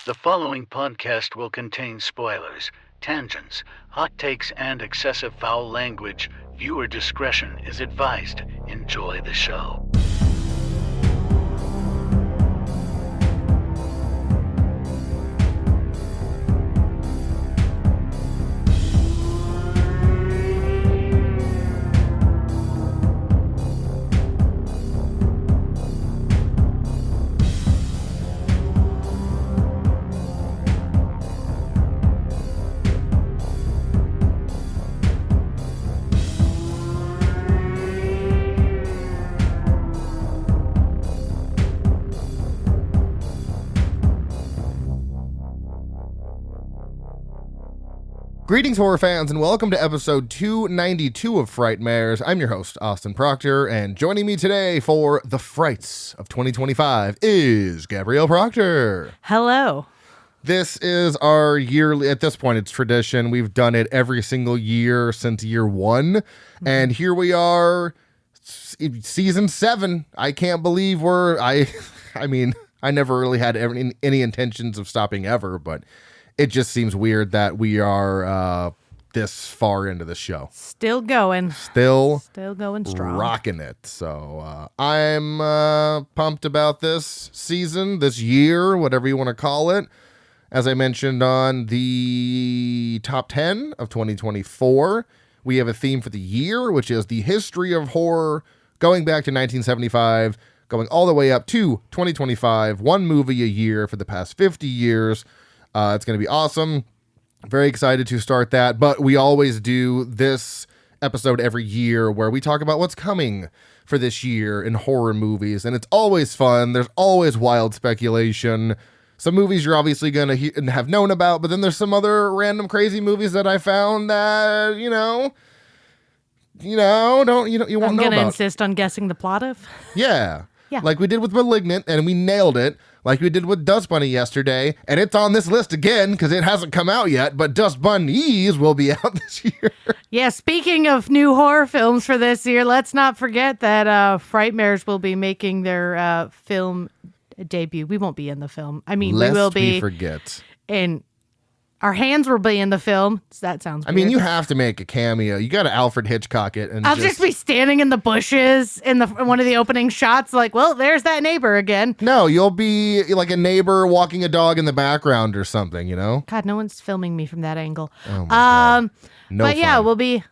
The following podcast will contain spoilers, tangents, hot takes, and excessive foul language. Viewer discretion is advised. Enjoy the show. Greetings, horror fans, and welcome to episode 292 of Frightmares. I'm your host, Austin Proctor, and joining me today for the Frights of 2025 is Gabrielle Proctor. Hello. This is our yearly, at this point, it's tradition. We've done it every single year since year one, and here we are, season 7. I can't believe I never really had any intentions of stopping ever, but it just seems weird that we are this far into the show. Still going. Still going strong. Rocking it. So I'm pumped about this season, this year, whatever you want to call it. As I mentioned on the top 10 of 2024, we have a theme for the year, which is the history of horror going back to 1975, going all the way up to 2025, one movie a year for the past 50 years. It's going to be awesome. Very excited to start that. But we always do this episode every year where we talk about what's coming for this year in horror movies. And it's always fun. There's always wild speculation. Some movies you're obviously going to have known about, but then there's some other random crazy movies that I found that, you won't know about. I'm going to insist on guessing the plot of. Yeah. Like we did with Malignant, and we nailed it. Like we did with Dust Bunny yesterday, and it's on this list again because it hasn't come out yet, but Dust Bunnies will be out this year. Yeah, speaking of new horror films for this year, let's not forget that Frightmares will be making their film debut. We won't be in the film. I mean, Lest we will be. We forget. And our hands will be in the film. So that sounds weird. I mean, you have to make a cameo. You got to Alfred Hitchcock it. And I'll just be standing in the bushes in one of the opening shots like, well, there's that neighbor again. No, you'll be like a neighbor walking a dog in the background or something, God, no one's filming me from that angle. Oh my God. No but fun. yeah, we'll be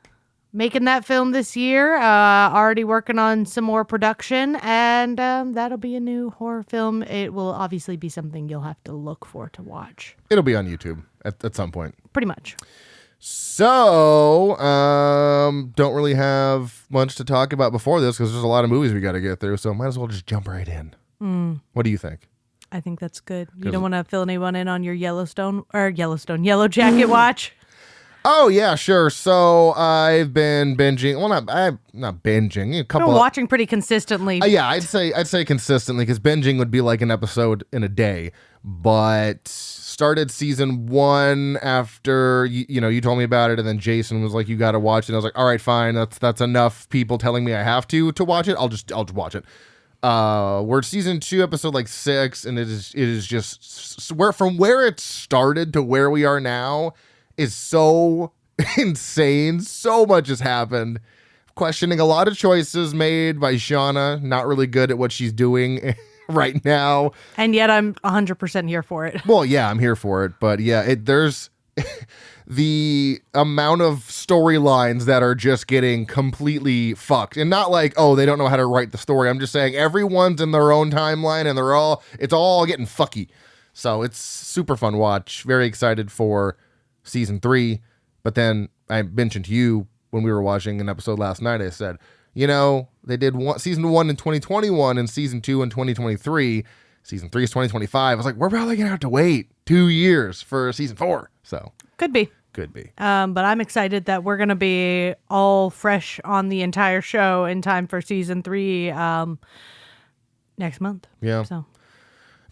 making that film this year. Already working on some more production, and that'll be a new horror film. It will obviously be something you'll have to look for to watch. It'll be on YouTube at some point. Pretty much. So, don't really have much to talk about before this because there's a lot of movies we got to get through, so might as well just jump right in. What do you think? I think that's good. You don't want to fill anyone in on your Yellow Jacket watch? Oh, yeah, sure. So I've been binging. Well, not binging. A couple. You're watching pretty consistently. Yeah, I'd say consistently because binging would be like an episode in a day. But started season 1 after you told me about it, and then Jason was like, "You got to watch it." And I was like, "All right, fine. That's enough people telling me I have to watch it. I'll just watch it." We're season 2, episode like 6, and it is just from where it started to where we are now is so insane. So much has happened. Questioning a lot of choices made by Shauna. Not really good at what she's doing right now. And yet I'm 100% here for it. Well, yeah, I'm here for it. But yeah, there's the amount of storylines that are just getting completely fucked. And not like, oh, they don't know how to write the story. I'm just saying everyone's in their own timeline and it's all getting fucky. So it's super fun watch. Very excited for season 3. But then I mentioned to you when we were watching an episode last night, I said, they did season 1 in 2021 and season 2 in 2023. Season 3 is 2025. I was like, we're probably going to have to wait 2 years for season 4. So could be. But I'm excited that we're going to be all fresh on the entire show in time for season 3 next month. Yeah. So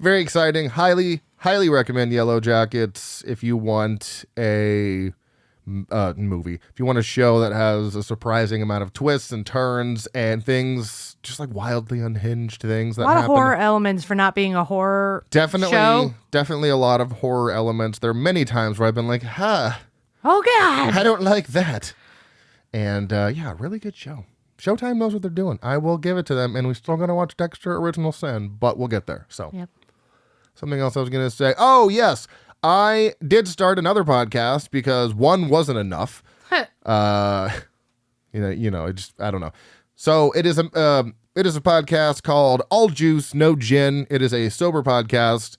very exciting. Highly recommend Yellow Jackets if you want a movie, if you want a show that has a surprising amount of twists and turns and things just like wildly unhinged things that a lot happen. of horror elements for not being a horror show. Definitely a lot of horror elements. There are many times where I've been like, oh God, I don't like that. And yeah, really good show. Showtime knows what they're doing. I will give it to them, and we're still going to watch Dexter Original Sin, but we'll get there. So, yep. Something else I was going to say. Oh, yes. I did start another podcast because one wasn't enough. I don't know. So it is a podcast called All Juice, No Gin. It is a sober podcast,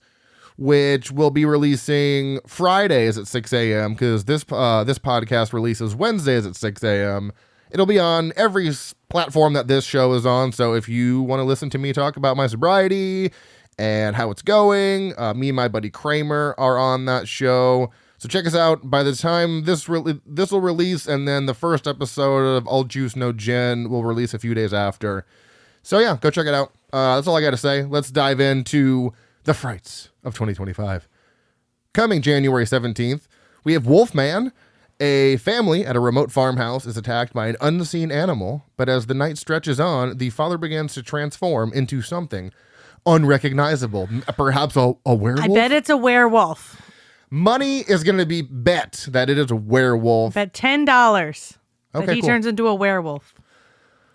which will be releasing Fridays at 6 a.m. because this podcast releases Wednesdays at 6 a.m. It'll be on every platform that this show is on. So if you want to listen to me talk about my sobriety and how it's going, me and my buddy Kramer are on that show. So check us out. By the time this will release, and then the first episode of All Juice, No Gin will release a few days after. So yeah, go check it out. That's all I got to say. Let's dive into the Frights of 2025. Coming January 17th, we have Wolfman. A family at a remote farmhouse is attacked by an unseen animal, but as the night stretches on, the father begins to transform into something unrecognizable. Perhaps a werewolf? I bet it's a werewolf. Money is going to be bet that it is a werewolf. Bet $10 Okay, that he cool. turns into a werewolf.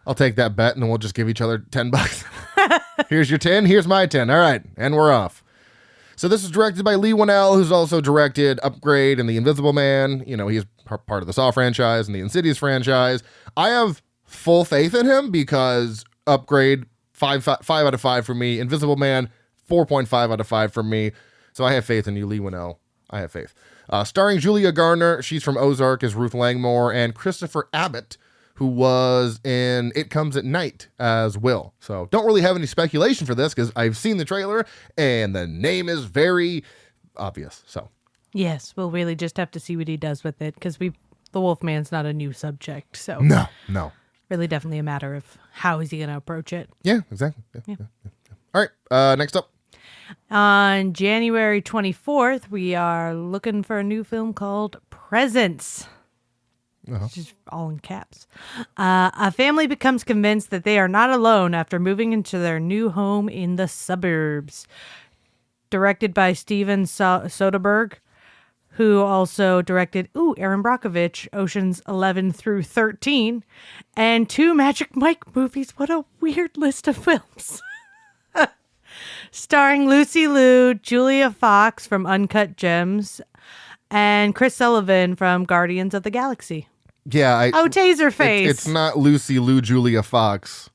I'll take that bet, and we'll just give each other $10. Here's your 10, here's my 10. All right, and we're off. So this is directed by Leigh Whannell, who's also directed Upgrade and The Invisible Man. You know, he's part of the Saw franchise and the Insidious franchise. I have full faith in him because Upgrade, 5 out of 5 for me. Invisible Man, 4.5 out of 5 for me. So I have faith in you, Leigh Whannell. I have faith. Starring Julia Garner, she's from Ozark, as Ruth Langmore, and Christopher Abbott, who was in It Comes at Night as Will. So don't really have any speculation for this because I've seen the trailer and the name is very obvious. So yes, we'll really just have to see what he does with it because the Wolfman's not a new subject. So no. Really definitely a matter of how is he going to approach it. Yeah, exactly. Yeah. All right, next up. On January 24th, we are looking for a new film called Presence. Which is all in caps. A family becomes convinced that they are not alone after moving into their new home in the suburbs. Directed by Steven Soderbergh, who also directed Aaron Brockovich, Oceans 11 through 13, and 2 Magic Mike movies. What a weird list of films. Starring Lucy Liu, Julia Fox from Uncut Gems, and Chris Sullivan from Guardians of the Galaxy. Yeah. Taserface. It's not Lucy Liu, Julia Fox.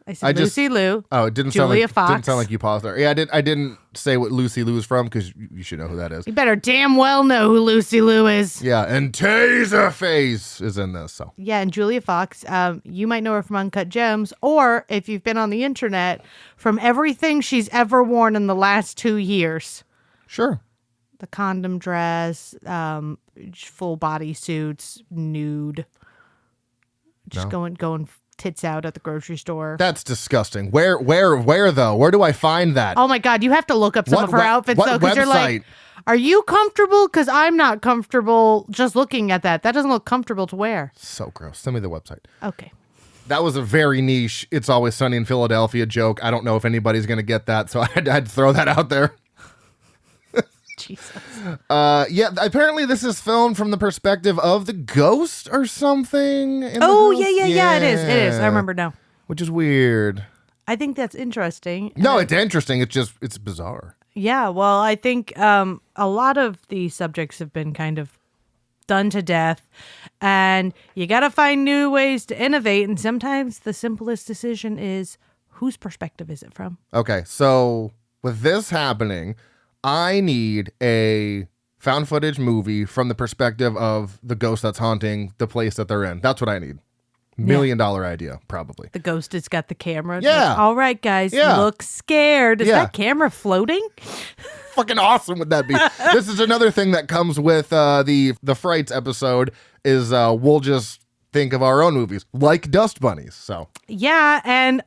I said Lucy Liu. Oh, it didn't Julia Fox. Didn't sound like you paused there. Yeah, I didn't say what Lucy Liu is from because you should know who that is. You better damn well know who Lucy Liu is. Yeah, and Taserface is in this. So yeah, and Julia Fox, you might know her from Uncut Gems, or if you've been on the internet, from everything she's ever worn in the last 2 years. Sure. The condom dress, full body suits, nude, just going tits out at the grocery store. That's disgusting. Where though? Where do I find that? Oh my God, you have to look up some of her outfits though, because you're like, are you comfortable? Because I'm not comfortable just looking at that. That doesn't look comfortable to wear. So gross. Send me the website. Okay. That was a very niche It's Always Sunny in Philadelphia joke. I don't know if anybody's going to get that, so I had to throw that out there. Jesus. Yeah, apparently this is filmed from the perspective of the ghost or something. Yeah, it is. I remember now. Which is weird. I think that's interesting. No, it's interesting. It's bizarre. Yeah, well, I think a lot of the subjects have been kind of done to death, and you got to find new ways to innovate, and sometimes the simplest decision is whose perspective is it from? Okay, so with this happening, I need a found footage movie from the perspective of the ghost that's haunting the place that they're in. That's what I need. $1 million idea, probably. The ghost has got the camera. Yeah. Like, all right, guys, look scared. Is that camera floating? Fucking awesome would that be? This is another thing that comes with the Frights episode is we'll just think of our own movies, like Dust Bunnies. So yeah, and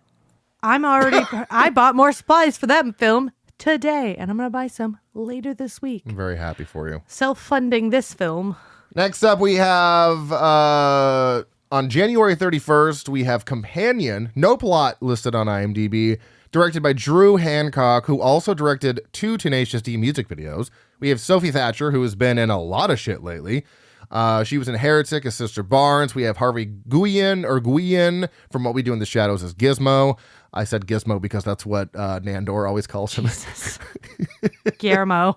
I bought more supplies for that film today, and I'm going to buy some later this week. I'm very happy for you. Self-funding this film. Next up, we have on January 31st, we have Companion, no plot listed on IMDb, directed by Drew Hancock, who also directed 2 Tenacious D music videos. We have Sophie Thatcher, who has been in a lot of shit lately. She was in Heretic as Sister Barnes. We have Harvey Guillen from What We Do in the Shadows as Gizmo. I said Gizmo because that's what Nandor always calls him. Guillermo.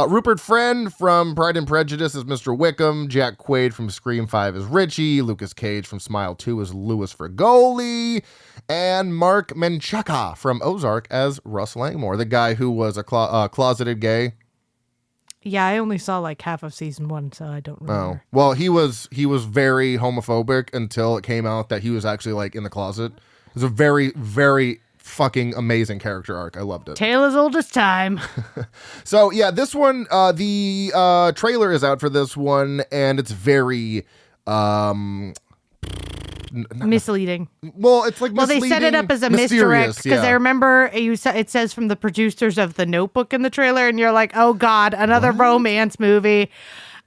Rupert Friend from Pride and Prejudice as Mr. Wickham. Jack Quaid from Scream 5 as Richie. Lucas Cage from Smile 2 as Louis Frigoli. And Mark Menchaca from Ozark as Russ Langmore, the guy who was a closeted gay. Yeah, I only saw like half of season 1, so I don't remember. Oh, well, he was very homophobic until it came out that he was actually like in the closet. It was a very, very fucking amazing character arc. I loved it. Tale as old as time. So yeah, this one, the trailer is out for this one, and it's very misleading. Well, it's like they set it up as a misdirect because I remember it says from the producers of The Notebook in the trailer, and you're like, oh god, another romance movie.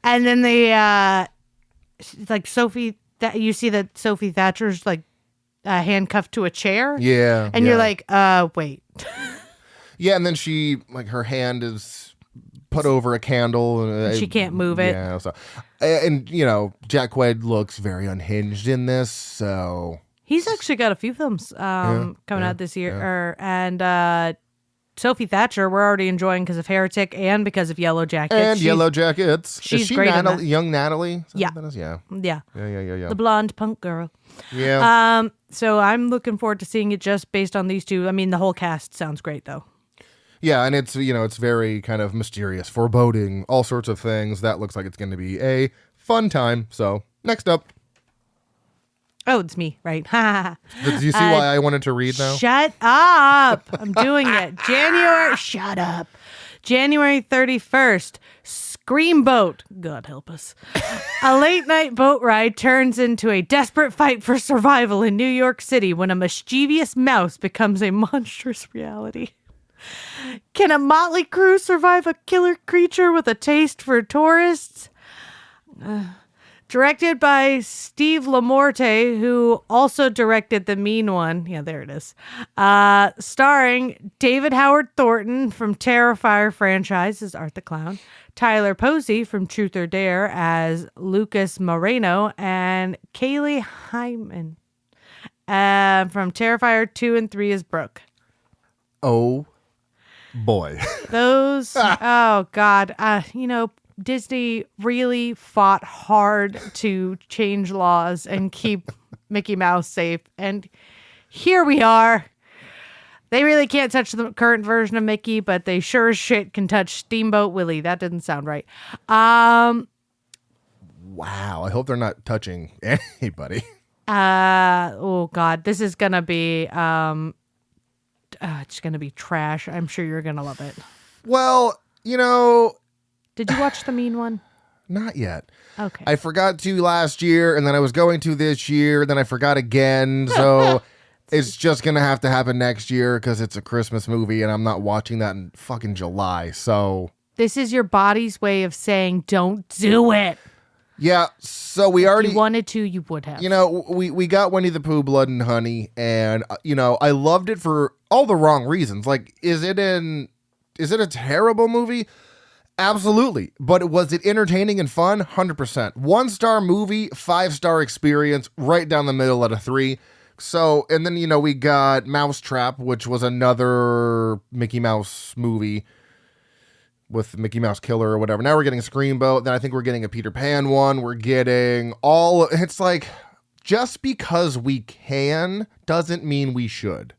And then they like Sophie, that you see that Sophie Thatcher's like handcuffed to a chair. Yeah, and you're like, wait. Yeah, and then she like her hand is put over a candle and she can't move it. Yeah, so, and you know, Jack Quaid looks very unhinged in this, so he's actually got a few films coming out this year. And Sophie Thatcher, we're already enjoying because of Heretic and because of Yellow Jackets. And Yellow Jackets. She's is she great. Young Natalie? Yeah. Yeah. The blonde punk girl. Yeah. So I'm looking forward to seeing it just based on these two. I mean, the whole cast sounds great though. Yeah, and it's, you know, it's very kind of mysterious, foreboding, all sorts of things. That looks like it's going to be a fun time. So, next up. Oh, it's me, right? Do you see why I wanted to read now? Shut up. I'm doing it. Shut up. January 31st, Screamboat. God help us. A late night boat ride turns into a desperate fight for survival in New York City when a mischievous mouse becomes a monstrous reality. Can a motley crew survive a killer creature with a taste for tourists? Directed by Steve Lamorte, who also directed The Mean One. Yeah, there it is. Starring David Howard Thornton from Terrifier franchise as Art the Clown, Tyler Posey from Truth or Dare as Lucas Moreno, and Kaylee Hyman from Terrifier 2 and 3 as Brooke. Oh, boy. Those, oh God. You know, Disney really fought hard to change laws and keep Mickey Mouse safe. And here we are. They really can't touch the current version of Mickey, but they sure as shit can touch Steamboat Willie. That didn't sound right. Wow. I hope they're not touching anybody. Oh God. This is going to be, it's going to be trash. I'm sure you're going to love it. Well, you know... Did you watch The Mean One? Not yet. Okay. I forgot to last year, and then I was going to this year, then I forgot again, so it's just going to have to happen next year because it's a Christmas movie, and I'm not watching that in fucking July, so... This is your body's way of saying, don't do it. Yeah, so we already... If you wanted to, you would have. You know, we got Winnie the Pooh, Blood and Honey, and, you know, I loved it for all the wrong reasons. Like, is it a terrible movie? Absolutely. But was it entertaining and fun? 100%. 1-star movie, 5-star experience, right down the middle at a 3. So, and then, you know, we got Mousetrap, which was another Mickey Mouse movie with Mickey Mouse Killer or whatever. Now we're getting a Screamboat. Then I think we're getting a Peter Pan one. We're getting all... It's like, just because we can doesn't mean we should.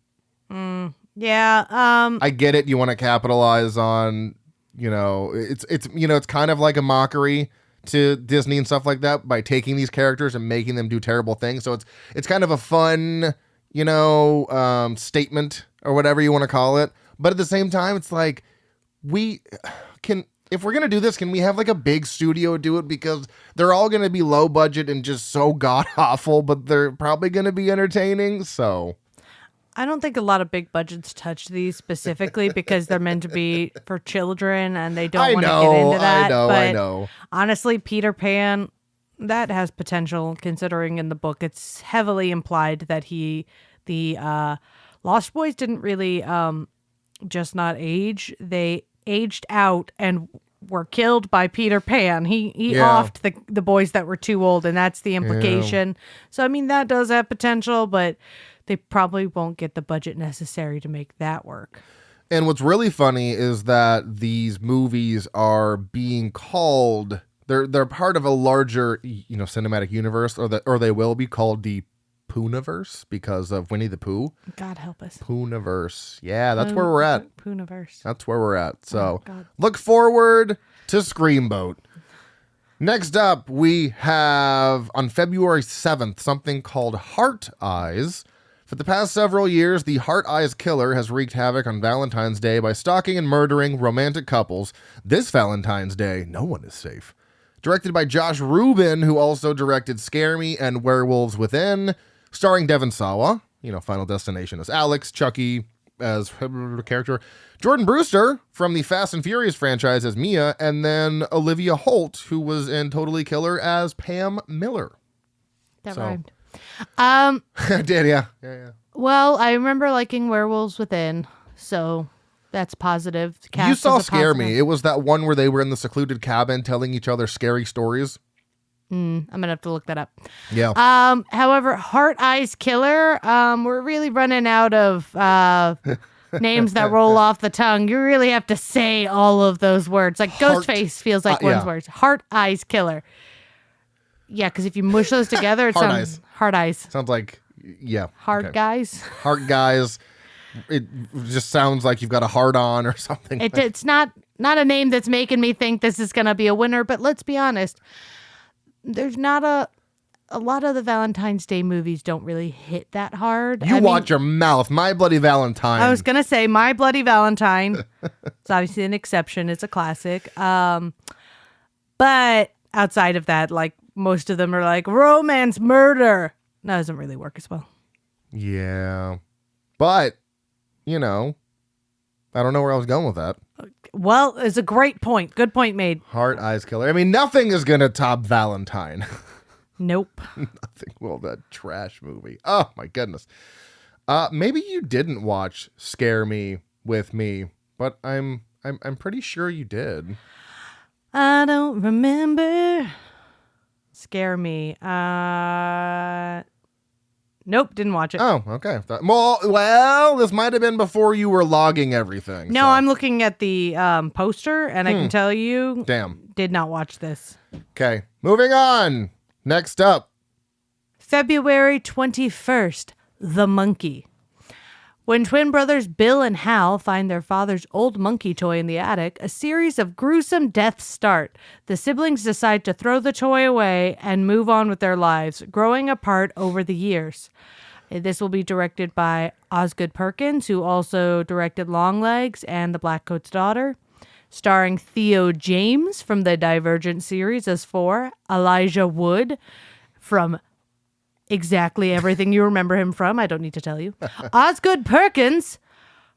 Yeah. I get it. You want to capitalize on... You know, it's you know, it's kind of like a mockery to Disney and stuff like that by taking these characters and making them do terrible things. So it's kind of a fun, you know, statement or whatever you want to call it. But at the same time, it's like if we're going to do this, can we have like a big studio do it? Because they're all going to be low budget and just so god awful, but they're probably going to be entertaining. So I don't think a lot of big budgets touch these specifically because they're meant to be for children and they don't want to get into that. I know. Honestly, Peter Pan, that has potential considering in the book it's heavily implied that the Lost Boys didn't really just not age. They aged out and were killed by Peter Pan. He offed the boys that were too old, and that's the implication. Yeah. So, I mean, that does have potential, but they probably won't get the budget necessary to make that work. And what's really funny is that these movies are being called, they're part of a larger, cinematic universe, or they will be called the Pooniverse because of Winnie the Pooh. God help us. Pooniverse. Yeah, that's where we're at. Pooniverse. That's where we're at. So look forward to Screamboat. Next up, we have on February 7th, something called Heart Eyes. For the past several years, the Heart Eyes killer has wreaked havoc on Valentine's Day by stalking and murdering romantic couples. This Valentine's Day, no one is safe. Directed by Josh Rubin, who also directed Scare Me and Werewolves Within. Starring Devon Sawa, Final Destination as Alex, Chucky as her character, Jordan Brewster from the Fast and Furious franchise as Mia, and then Olivia Holt, who was in Totally Killer as Pam Miller. That rhymed. I did, yeah. Well, I remember liking Werewolves Within, so that's positive. You saw Scare Me. It was that one where they were in the secluded cabin telling each other scary stories. I'm going to have to look that up. Yeah. However, Heart Eyes Killer, we're really running out of names that roll off the tongue. You really have to say all of those words. Like Ghostface feels like one's words. Heart Eyes Killer. Yeah, because if you mush those together, it sounds... Heart Eyes. Sounds like, yeah. Guys. Heart Guys. It just sounds like you've got a heart on or something. It's not a name that's making me think this is going to be a winner, but let's be honest. There's not a lot of the Valentine's Day movies don't really hit that hard. Watch your mouth. My Bloody Valentine. I was going to say My Bloody Valentine. It's obviously an exception. It's a classic. But outside of that, like most of them are like romance, murder. That doesn't really work as well. Yeah. But, I don't know where I was going with that. Well, it's a great point. Good point made. Heart Eyes Killer. I mean, nothing is going to top Valentine. Nope. Nothing will. That trash movie. Oh, my goodness. Maybe you didn't watch Scare Me with me, but I'm pretty sure you did. I don't remember. Scare Me. Nope, didn't watch it. Oh, okay. Well, this might have been before you were logging everything. No, so. I'm looking at the poster, and I can tell you, did not watch this. Okay, moving on. Next up. February 21st, The Monkey. When twin brothers Bill and Hal find their father's old monkey toy in the attic, a series of gruesome deaths start. The siblings decide to throw the toy away and move on with their lives, growing apart over the years. This will be directed by Osgood Perkins, who also directed Longlegs and The Blackcoat's Daughter. Starring Theo James from the Divergent series as 4, Elijah Wood from exactly everything you remember him from. I don't need to tell you. Osgood Perkins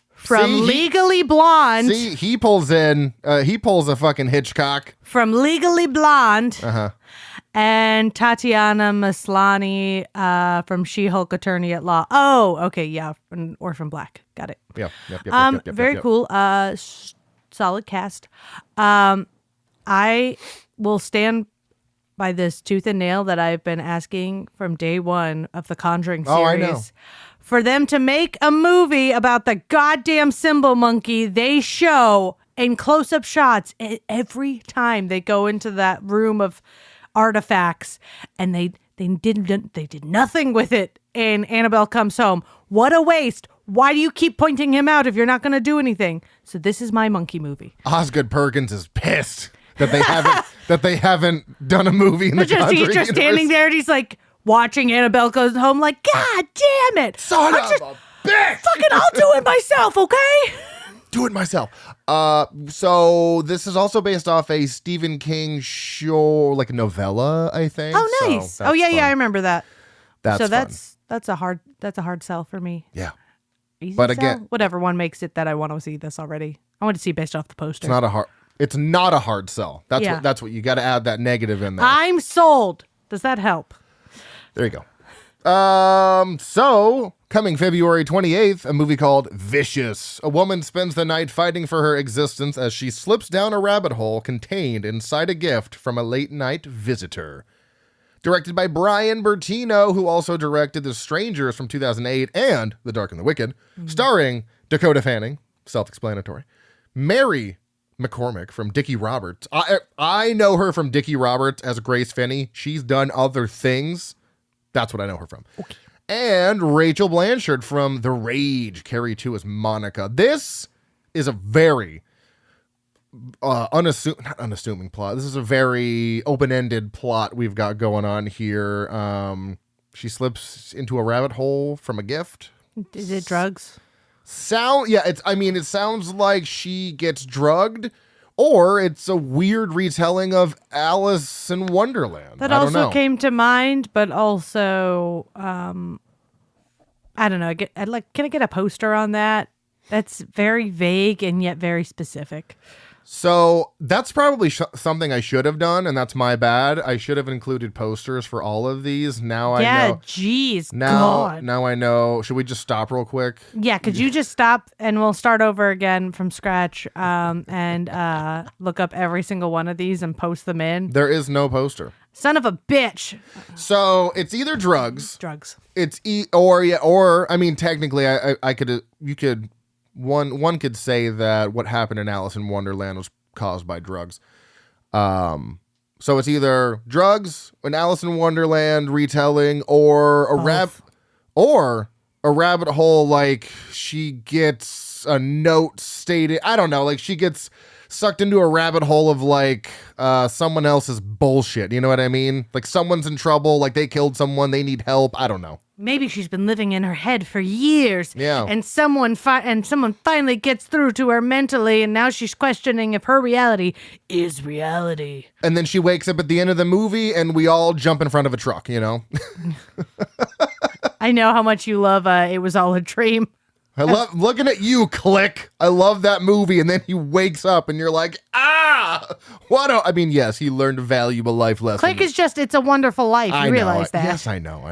from Legally Blonde. See, he pulls a fucking Hitchcock. From Legally Blonde. Uh-huh. And Tatiana Maslany from She-Hulk Attorney at Law. Oh, okay, yeah. Orphan Black. Got it. Yep. Very cool. Solid cast. I will stand by this tooth and nail that I've been asking from day one of the Conjuring series. Oh, I know. For them to make a movie about the goddamn symbol monkey they show in close-up shots every time they go into that room of artifacts, and they did nothing with it in Annabelle Comes Home. What a waste. Why do you keep pointing him out if you're not going to do anything? So this is my monkey movie. Osgood Perkins is pissed that they haven't done a movie in the Conjuring universe. He's just standing there and he's like watching Annabelle Goes Home like, God damn it. Son of a bitch. Fucking I'll do it myself, okay? Do it myself. So this is also based off a Stephen King show, like a novella, I think. Oh, nice. So yeah, I remember that. That's a hard sell for me. Yeah. Easy But Sell? again, Whatever one makes it that I want to see this already. I want to see based off the poster. it's not a hard sell. Yeah. That's what you got to add that negative in there. I'm sold. Does that help? There you go. So coming February 28th, a movie called Vicious. A woman spends the night fighting for her existence as she slips down a rabbit hole contained inside a gift from a late night visitor. Directed by Brian Bertino, who also directed The Strangers from 2008 and The Dark and the Wicked, starring Dakota Fanning, self-explanatory, Mary McCormick from Dickie Roberts. I know her from Dickie Roberts as Grace Finney. She's done other things. That's what I know her from. Okay. And Rachel Blanchard from The Rage, Carrie 2 as Monica. This is a very not unassuming plot. This is a very open-ended plot we've got going on here. She slips into a rabbit hole from a gift. Is it drugs? It sounds like she gets drugged, or it's a weird retelling of Alice in Wonderland. That also came to mind, but also, I don't know. Can I get a poster on that? That's very vague and yet very specific. So that's probably something I should have done, and that's my bad. I should have included posters for all of these. Now I know. Yeah, jeez, God. Now I know. Should we just stop real quick? Yeah, could you just stop and we'll start over again from scratch and look up every single one of these and post them in? There is no poster. Son of a bitch. So it's either drugs. Drugs. It's technically One could say that what happened in Alice in Wonderland was caused by drugs. So it's either drugs, an Alice in Wonderland retelling, or a rabbit hole. Like she gets a note stated. I don't know. Like she gets sucked into a rabbit hole of like someone else's bullshit. You know what I mean? Like someone's in trouble. Like they killed someone. They need help. I don't know. Maybe she's been living in her head for years. Yeah. And someone finally gets through to her mentally, and now she's questioning if her reality is reality. And then she wakes up at the end of the movie, and we all jump in front of a truck, you know? I know how much you love It Was All a Dream. I love looking at you, Click. I love that movie. And then he wakes up, and you're like, yes, he learned a valuable life lesson. Click is just, it's a wonderful life. You realize that. Yes, I know.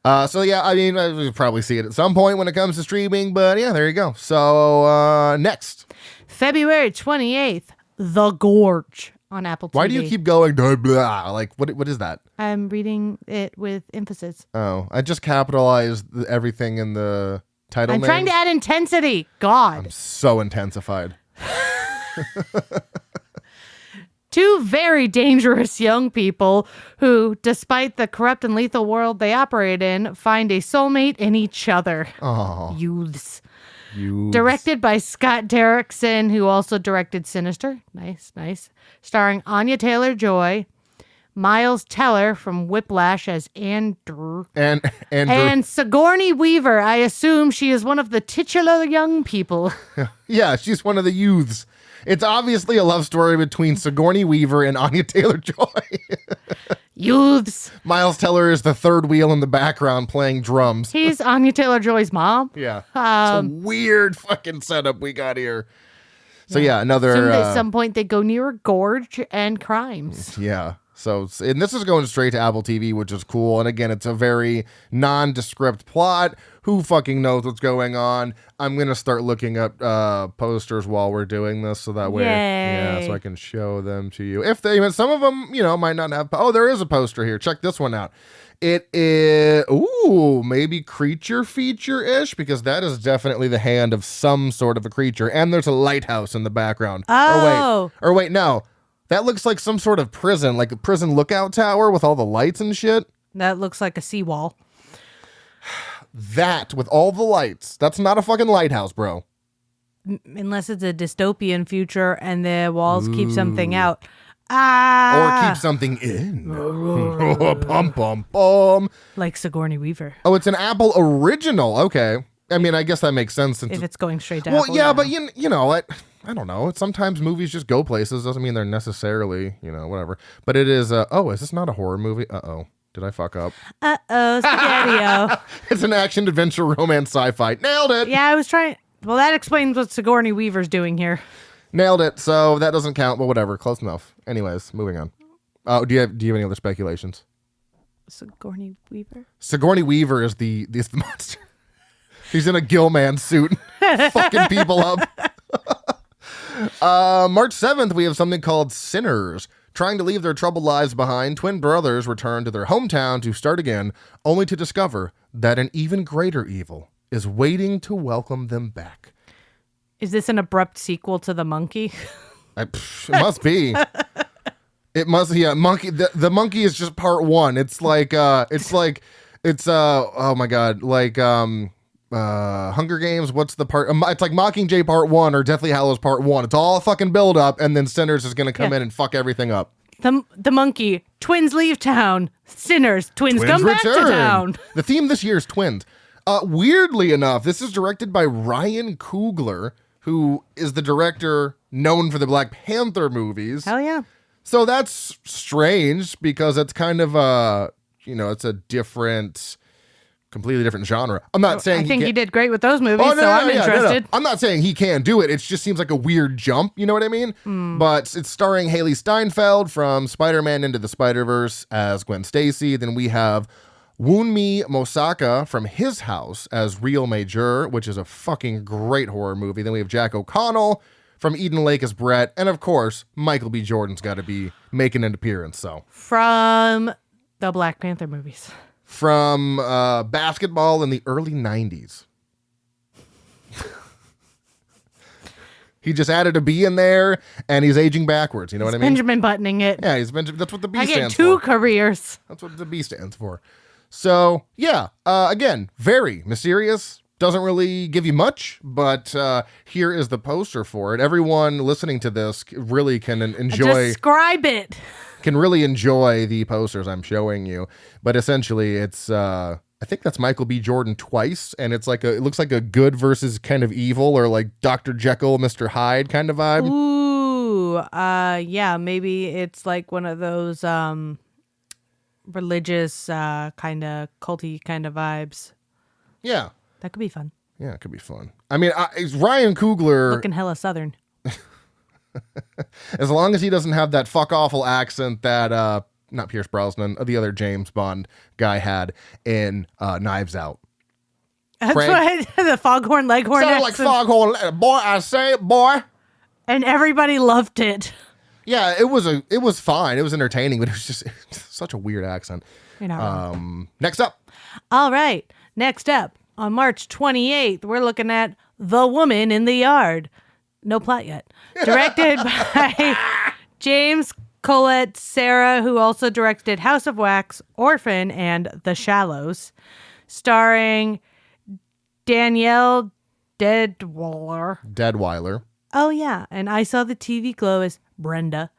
We'll probably see it at some point when it comes to streaming, but yeah, there you go. So, next. February 28th, The Gorge on Apple TV. Why do you keep going, blah, blah? Like, what is that? I'm reading it with emphasis. Oh, I just capitalized everything in the title name. I'm trying to add intensity. God. I'm so intensified. Two very dangerous young people who, despite the corrupt and lethal world they operate in, find a soulmate in each other. Oh, Youths. Directed by Scott Derrickson, who also directed Sinister. Nice. Starring Anya Taylor-Joy, Miles Teller from Whiplash as Andrew. And Sigourney Weaver. I assume she is one of the titular young people. Yeah, she's one of the youths. It's obviously a love story between Sigourney Weaver and Anya Taylor-Joy. Youths. Miles Teller is the third wheel in the background playing drums. He's Anya Taylor-Joy's mom. Yeah. It's a weird fucking setup we got here. So yeah, another... Assumed at some point they go near a gorge and crimes. Yeah. So, and this is going straight to Apple TV, which is cool. And again, it's a very nondescript plot. Who fucking knows what's going on? I'm going to start looking up posters while we're doing this, so that way, so I can show them to you. Some of them, might not have. Oh, there is a poster here. Check this one out. It is, maybe creature feature-ish, because that is definitely the hand of some sort of a creature. And there's a lighthouse in the background. Oh. Or wait, no. That looks like some sort of prison, like a prison lookout tower with all the lights and shit. That looks like a seawall. That, with all the lights. That's not a fucking lighthouse, bro. Unless it's a dystopian future and the walls keep something out. Or keep something in. Bum, bum, bum. Like Sigourney Weaver. Oh, it's an Apple original. Okay. I mean, I guess that makes sense. If it's going straight to Apple. Apple. Well, yeah, but you know what? I don't know. Sometimes movies just go places. Doesn't mean they're necessarily, whatever. But it is, is this not a horror movie? Uh-oh. Did I fuck up? Uh-oh, Spaghetti-O. It's an action, adventure, romance, sci-fi. Nailed it. Yeah, I was trying. Well, that explains what Sigourney Weaver's doing here. Nailed it. So that doesn't count, but whatever. Close enough. Anyways, moving on. Oh, do you have any other speculations? Sigourney Weaver? Sigourney Weaver is the monster. She's in a Gilman suit, fucking people up. March 7th, we have something called Sinners. Trying to leave their troubled lives behind, twin brothers return to their hometown to start again, only to discover that an even greater evil is waiting to welcome them back. Is this an abrupt sequel to The Monkey? It must be. It must, yeah. Monkey. The Monkey is just part one. It's like, oh my god, like Hunger Games. What's the part? It's like Mockingjay Part 1 or Deathly Hallows Part 1. It's all a fucking build up, and then Sinners is gonna come in and fuck everything up. The Monkey. Twins leave town. Sinners. Twins come back to town. The theme this year is twins. Weirdly enough, this is directed by Ryan Coogler, who is the director known for the Black Panther movies. Hell yeah. So that's strange because it's kind of it's a completely different genre. I'm not saying I think he did great with those movies, I'm interested. No. I'm not saying he can't do it. It just seems like a weird jump. You know what I mean? But it's starring Haley Steinfeld from Spider-Man Into the Spider-Verse as Gwen Stacy. Then we have Wunmi Mosaka from His House as Real Major, which is a fucking great horror movie. Then we have Jack O'Connell from Eden Lake as Brett. And of course, Michael B. Jordan's got to be making an appearance. So from the Black Panther movies. From basketball in the early 90s. He just added a B in there, and he's aging backwards. You know what I mean? Benjamin Buttoning it. Yeah, that's what the B stands for. I get two careers. That's what the B stands for. So, yeah, again, very mysterious. Doesn't really give you much, but here is the poster for it. Everyone listening to this really can enjoy. Describe it. Can really enjoy the posters I'm showing you. But essentially, it's I think that's Michael B. Jordan twice, and it looks like a good versus kind of evil, or like Dr. Jekyll, Mr. Hyde kind of vibe. Ooh, yeah, maybe it's like one of those religious kind of culty kind of vibes. Yeah. That could be fun. Yeah, it could be fun. I mean, it's Ryan Coogler. Looking hella southern. As long as he doesn't have that fuck awful accent that not Pierce Brosnan, the other James Bond guy had in Knives Out. That's what the Foghorn Leghorn sounded like Foghorn, boy. I say it, boy. And everybody loved it. Yeah, it was fine. It was entertaining, but it was just such a weird accent. Next up. All right. Next up, on March 28th, we're looking at The Woman in the Yard. No plot yet. Directed by James Colette Sarah, who also directed House of Wax, Orphan, and The Shallows. Starring Danielle Deadweiler. Oh, yeah. And I Saw the TV Glow as Brenda.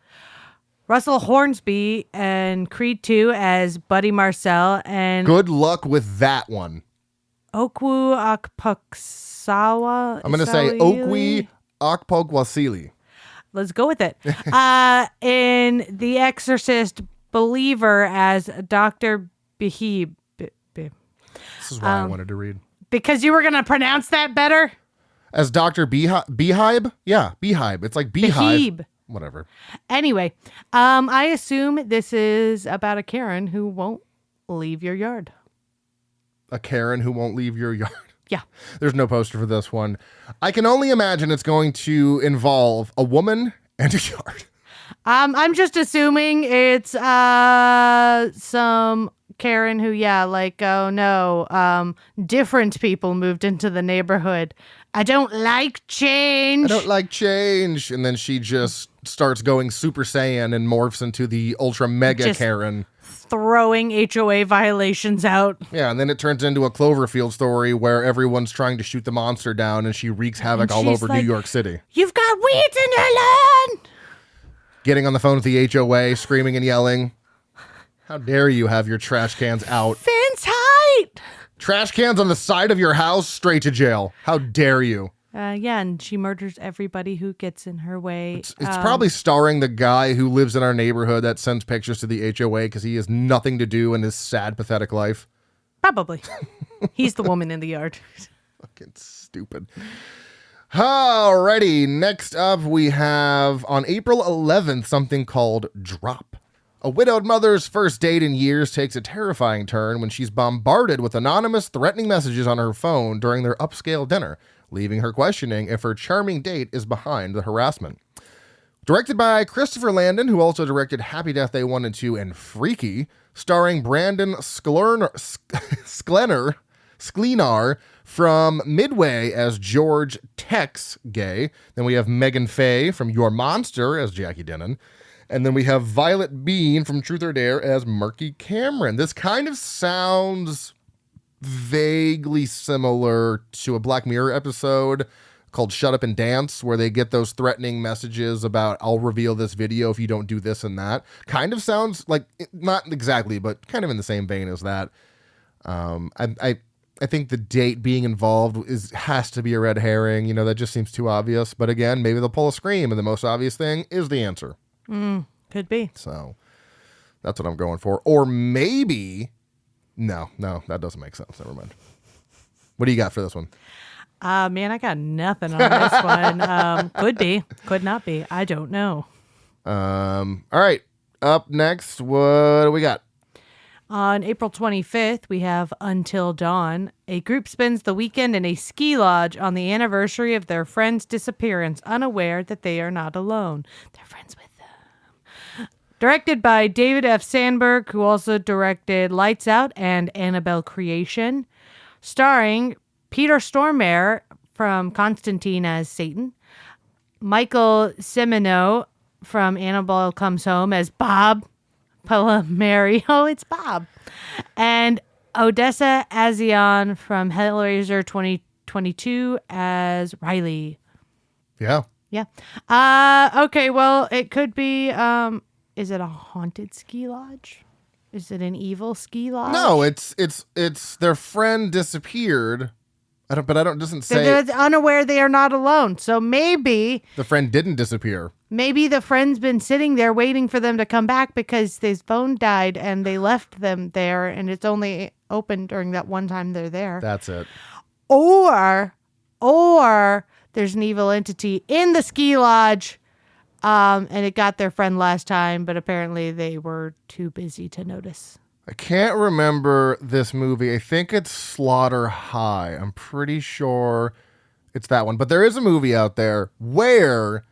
Russell Hornsby and Creed 2 as Buddy Marcel. And good luck with that one. Okwu Akpoksawa. I'm going to say Okwi Akpogwasili. Let's go with it. In The Exorcist, Believer as Dr. Behib. This is why I wanted to read. Because you were going to pronounce that better? As Dr. Beehive? Yeah, Beehive. It's like Beehive. Behib. Whatever. Anyway, I assume this is about a Karen who won't leave your yard. A Karen who won't leave your yard? Yeah. There's no poster for this one. I can only imagine it's going to involve a woman and a yard. I'm just assuming it's some Karen who, oh no, different people moved into the neighborhood. I don't like change. And then she just starts going Super Saiyan and morphs into the Ultra Mega just Karen. Throwing HOA violations out. Yeah, and then it turns into a Cloverfield story where everyone's trying to shoot the monster down and she wreaks havoc all over New York City. You've got weeds in your lawn! Getting on the phone with the HOA, screaming and yelling. How dare you have your trash cans out? Fence height! Trash cans on the side of your house, straight to jail. How dare you? And she murders everybody who gets in her way. It's probably starring the guy who lives in our neighborhood that sends pictures to the HOA because he has nothing to do in his sad, pathetic life. Probably. He's the woman in the yard. Fucking stupid. Alrighty, next up we have on April 11th something called Drop. A widowed mother's first date in years takes a terrifying turn when she's bombarded with anonymous threatening messages on her phone during their upscale dinner, leaving her questioning if her charming date is behind the harassment. Directed by Christopher Landon, who also directed Happy Death Day 1 and 2 and Freaky, starring Brandon Sklenar from Midway as George Tex Gay. Then we have Megan Faye from Your Monster as Jackie Denon. And then we have Violet Bean from Truth or Dare as Murky Cameron. This kind of sounds vaguely similar to a Black Mirror episode called Shut Up and Dance, where they get those threatening messages about, I'll reveal this video if you don't do this and that. Kind of sounds like, not exactly, but kind of in the same vein as that. I think the date being involved has to be a red herring. You know, that just seems too obvious. But again, maybe they'll pull a Scream, and the most obvious thing is the answer. Could be. So that's what I'm going for. Or maybe, no, that doesn't make sense. Never mind. What do you got for this one? Man, I got nothing on this one. Could be, could not be. I don't know. All right. Up next, what do we got? On April 25th, we have Until Dawn. A group spends the weekend in a ski lodge on the anniversary of their friend's disappearance, unaware that they are not alone. They're friends with them. Directed by David F. Sandberg, who also directed Lights Out and Annabelle Creation. Starring Peter Stormare from Constantine as Satan. Michael Cimino from Annabelle Comes Home as Bob. Mary. Oh, it's Bob. And Odessa Azion from Hellraiser 2022 as Riley. Yeah. Okay, well, it could be, is it a haunted ski lodge? Is it an evil ski lodge? No, it's their friend disappeared. It doesn't say. They're unaware they are not alone. So maybe the friend didn't disappear. Maybe the friend's been sitting there waiting for them to come back because his phone died and they left them there and it's only open during that one time they're there. That's it. Or there's an evil entity in the ski lodge and it got their friend last time, but apparently they were too busy to notice. I can't remember this movie. I think it's Slaughter High. I'm pretty sure it's that one. But there is a movie out there where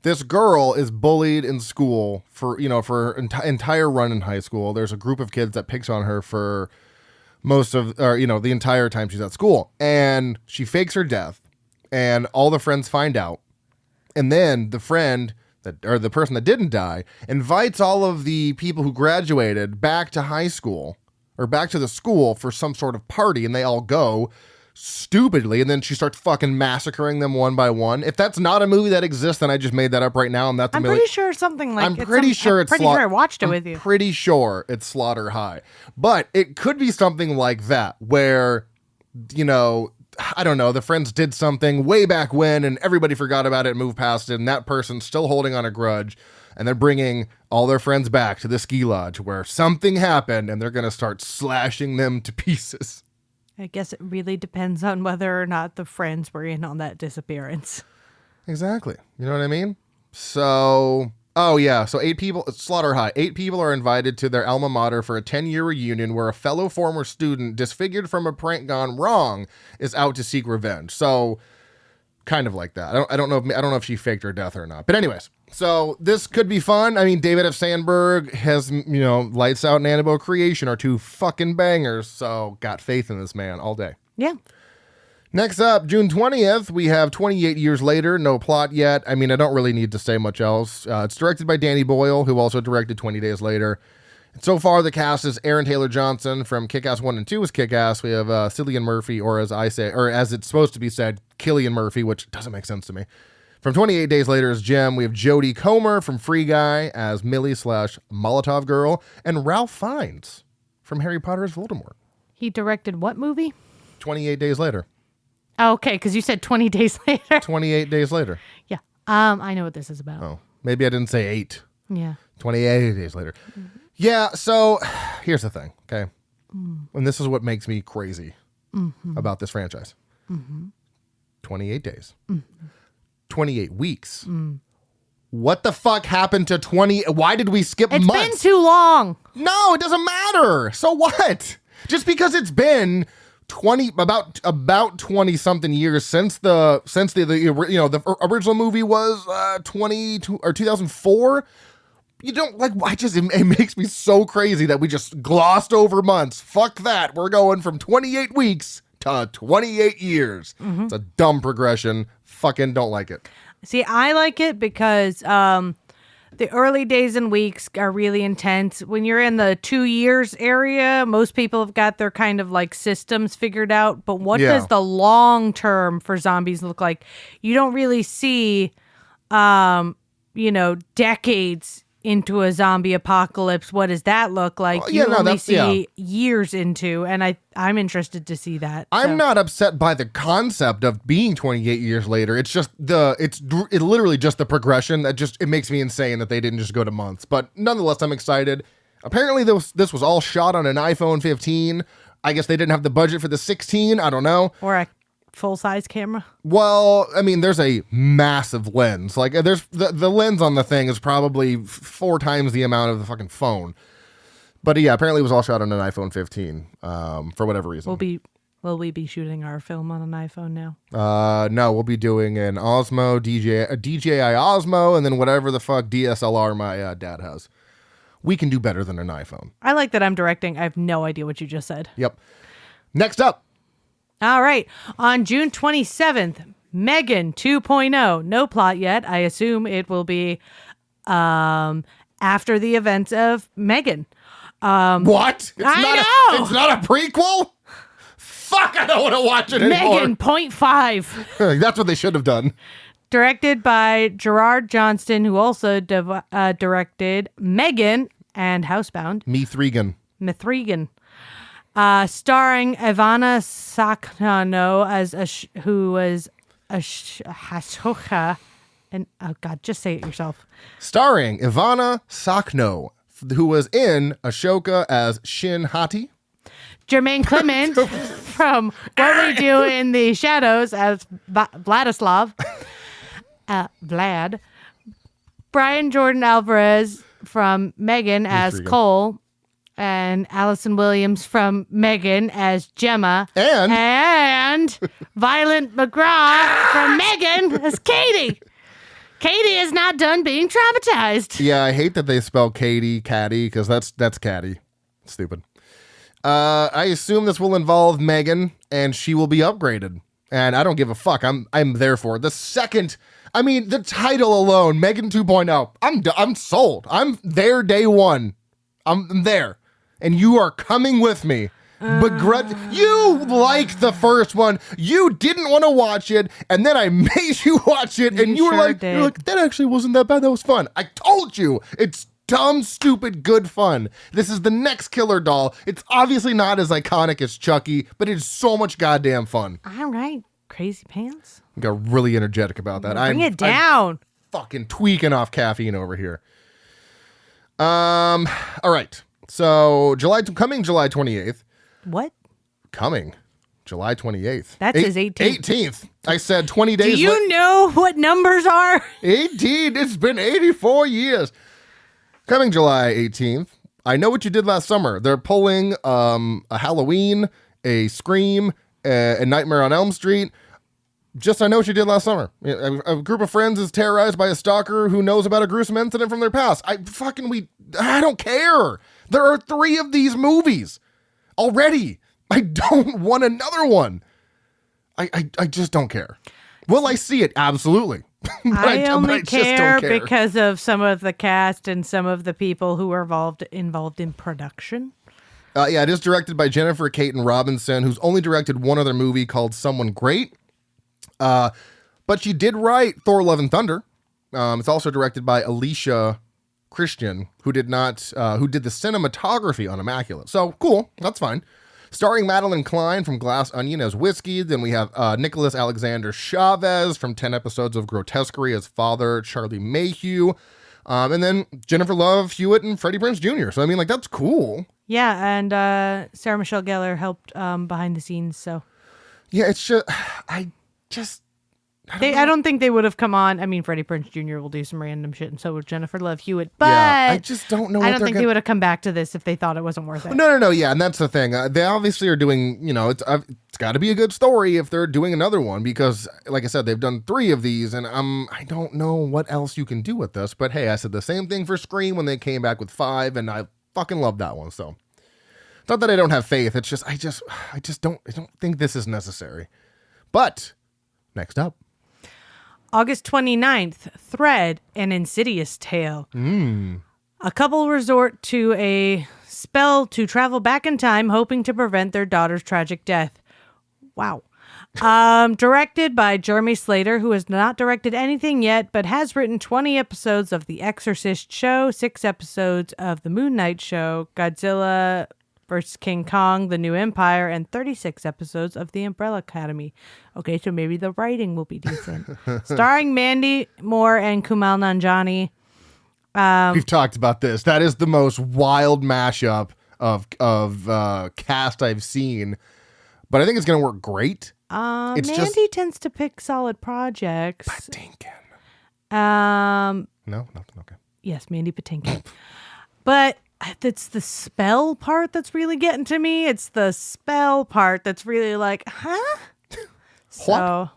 this girl is bullied in school for her entire run in high school. There's a group of kids that picks on her for the entire time she's at school. And she fakes her death. And all the friends find out. And then the person that didn't die invites all of the people who graduated back to high school or back to the school for some sort of party, and they all go stupidly, and then she starts fucking massacring them one by one. If that's not a movie that exists, then I just made that up right now. I'm pretty sure something like I'm pretty sure I watched it with you. Pretty sure it's Slaughter High. But it could be something like that where, I don't know, the friends did something way back when and everybody forgot about it and moved past it, and that person's still holding on a grudge, and they're bringing all their friends back to the ski lodge where something happened and they're going to start slashing them to pieces. I guess it really depends on whether or not the friends were in on that disappearance. Exactly. You know what I mean? So 8 people, Slaughter High, 8 people are invited to their alma mater for a 10-year reunion where a fellow former student, disfigured from a prank gone wrong, is out to seek revenge. So, kind of like that. I don't know if she faked her death or not. But anyways, so this could be fun. I mean, David F. Sandberg has, Lights Out and Annabelle Creation are 2 fucking bangers. So, got faith in this man all day. Yeah. Next up, June 20th, we have 28 Years Later, no plot yet. I mean, I don't really need to say much else. It's directed by Danny Boyle, who also directed 20 Days Later. And so far, the cast is Aaron Taylor Johnson from Kick-Ass 1 and 2 is Kick-Ass. We have Cillian Murphy, or as it's supposed to be said, Killian Murphy, which doesn't make sense to me. From 28 Days Later is Jem. We have Jodie Comer from Free Guy as Millie/Molotov Girl. And Ralph Fiennes from Harry Potter as Voldemort. He directed what movie? 28 Days Later. Okay, because you said 20 days later. 28 days later. Yeah. I know what this is about. Oh, maybe I didn't say 8. Yeah. 28 days later. Mm-hmm. Yeah, so here's the thing, okay? And this is what makes me crazy about this franchise. 28 days. 28 weeks. What the fuck happened to 20? Why did we skip months? It's been too long. No, it doesn't matter. So what? Just because it's been about 20 something years since the original movie was 2004. You don't like, it makes me so crazy that we just glossed over months. Fuck that. We're going from 28 weeks to 28 years. It's a dumb progression. Fucking don't like it. See, I like it because the early days and weeks are really intense. When you're in the 2 years area, most people have got their kind of like systems figured out. But what does the long term for zombies look like? You don't really see, decades into a zombie apocalypse. What does that look like? You only see years into, and I'm interested to see that. I'm not upset by the concept of being 28 years later. It's just it's literally just the progression that it makes me insane that they didn't just go to months. But nonetheless, I'm excited. Apparently this was all shot on an iPhone 15. I guess they didn't have the budget for the 16. I don't know. Or a full-size camera? Well, I mean, there's a massive lens. Like, there's the lens on the thing is probably 4 times the amount of the fucking phone. But yeah, apparently it was all shot on an iPhone 15 for whatever reason. Will we be shooting our film on an iPhone now? No, we'll be doing an Osmo, a DJI Osmo, and then whatever the fuck DSLR my dad has. We can do better than an iPhone. I like that I'm directing. I have no idea what you just said. Yep. Next up. All right. On June 27th, Megan 2.0. No plot yet. I assume it will be after the events of Megan. What? It's not a prequel? Fuck, I don't want to watch it anymore. Megan 0.5. That's what they should have done. Directed by Gerard Johnston, who also directed Megan and Housebound. Mithrigan. Starring Ivana Sakno as who was Ashoka, and oh god, just say it yourself. Starring Ivana Sakno, who was in Ashoka as Shin Hati. Jermaine Clement from What We Do in the Shadows as Vladislav. Vlad. Brian Jordan Alvarez from Megan as Cole. And Allison Williams from Megan as Gemma. And Violet McGraw from Megan as Katie. Katie is not done being traumatized. Yeah, I hate that they spell Caddy, because that's Caddy. Stupid. I assume this will involve Megan, and she will be upgraded. And I don't give a fuck. I'm there for it. The title alone, Megan 2.0. I'm sold. I'm there day one. I'm there. And you are coming with me. You like the first one. You didn't want to watch it, and then I made you watch it, and you're like, that actually wasn't that bad. That was fun. I told you. It's dumb, stupid, good fun. This is the next killer doll. It's obviously not as iconic as Chucky, but it's so much goddamn fun. All right, crazy pants. I got really energetic about that. Bring it down. I'm fucking tweaking off caffeine over here. All right. So coming July 28th. What? Coming July 28th. That's his 18th. 18th. I said 20 days. Do you know what numbers are? 18. It's been 84 years. Coming July 18th. I Know What You Did Last Summer. They're pulling a Halloween, a Scream, a Nightmare on Elm Street. Just I Know What You Did Last Summer. A group of friends is terrorized by a stalker who knows about a gruesome incident from their past. I don't care. There are 3 of these movies already. I don't want another one. I just don't care. Will I see it? Absolutely. I only care because of some of the cast and some of the people who are involved in production. Yeah, it is directed by Jennifer Caton Robinson, who's only directed one other movie called Someone Great. But she did write Thor: Love and Thunder. It's also directed by Alicia Christian, who did the cinematography on Immaculate. So cool, that's fine. Starring Madeline Klein from Glass Onion as Whiskey. Then we have Nicholas Alexander Chavez from 10 episodes of Grotesquerie as Father Charlie Mayhew. And then Jennifer Love Hewitt and Freddie Prinze Jr. So, I mean, like, that's cool. Yeah, and Sarah Michelle Gellar helped behind the scenes, so. Yeah, it's just, I don't think they would have come on. I mean, Freddie Prinze Jr. will do some random shit, and so will Jennifer Love Hewitt. But yeah, I just don't know. I don't think they would have come back to this if they thought it wasn't worth it. No. Yeah, and that's the thing. They obviously are doing. It's got to be a good story if they're doing another one because, like I said, they've done 3 of these, and I don't know what else you can do with this. But hey, I said the same thing for Scream when they came back with 5, and I fucking love that one. So it's not that I don't have faith. It's just I don't think this is necessary. But next up. August 29th, Thread, an Insidious Tale. A couple resort to a spell to travel back in time, hoping to prevent their daughter's tragic death. Wow. Directed by Jeremy Slater, who has not directed anything yet, but has written 20 episodes of The Exorcist show, 6 episodes of The Moon Knight show, Godzilla vs. King Kong, The New Empire, and 36 episodes of The Umbrella Academy. Okay, so maybe the writing will be decent. Starring Mandy Moore and Kumail Nanjiani. We've talked about this. That is the most wild mashup of cast I've seen, but I think it's going to work great. Mandy tends to pick solid projects. Patinkin. No, nothing. Okay. Yes, Mandy Patinkin. But it's the spell part that's really getting to me. It's the spell part that's really like, huh? So,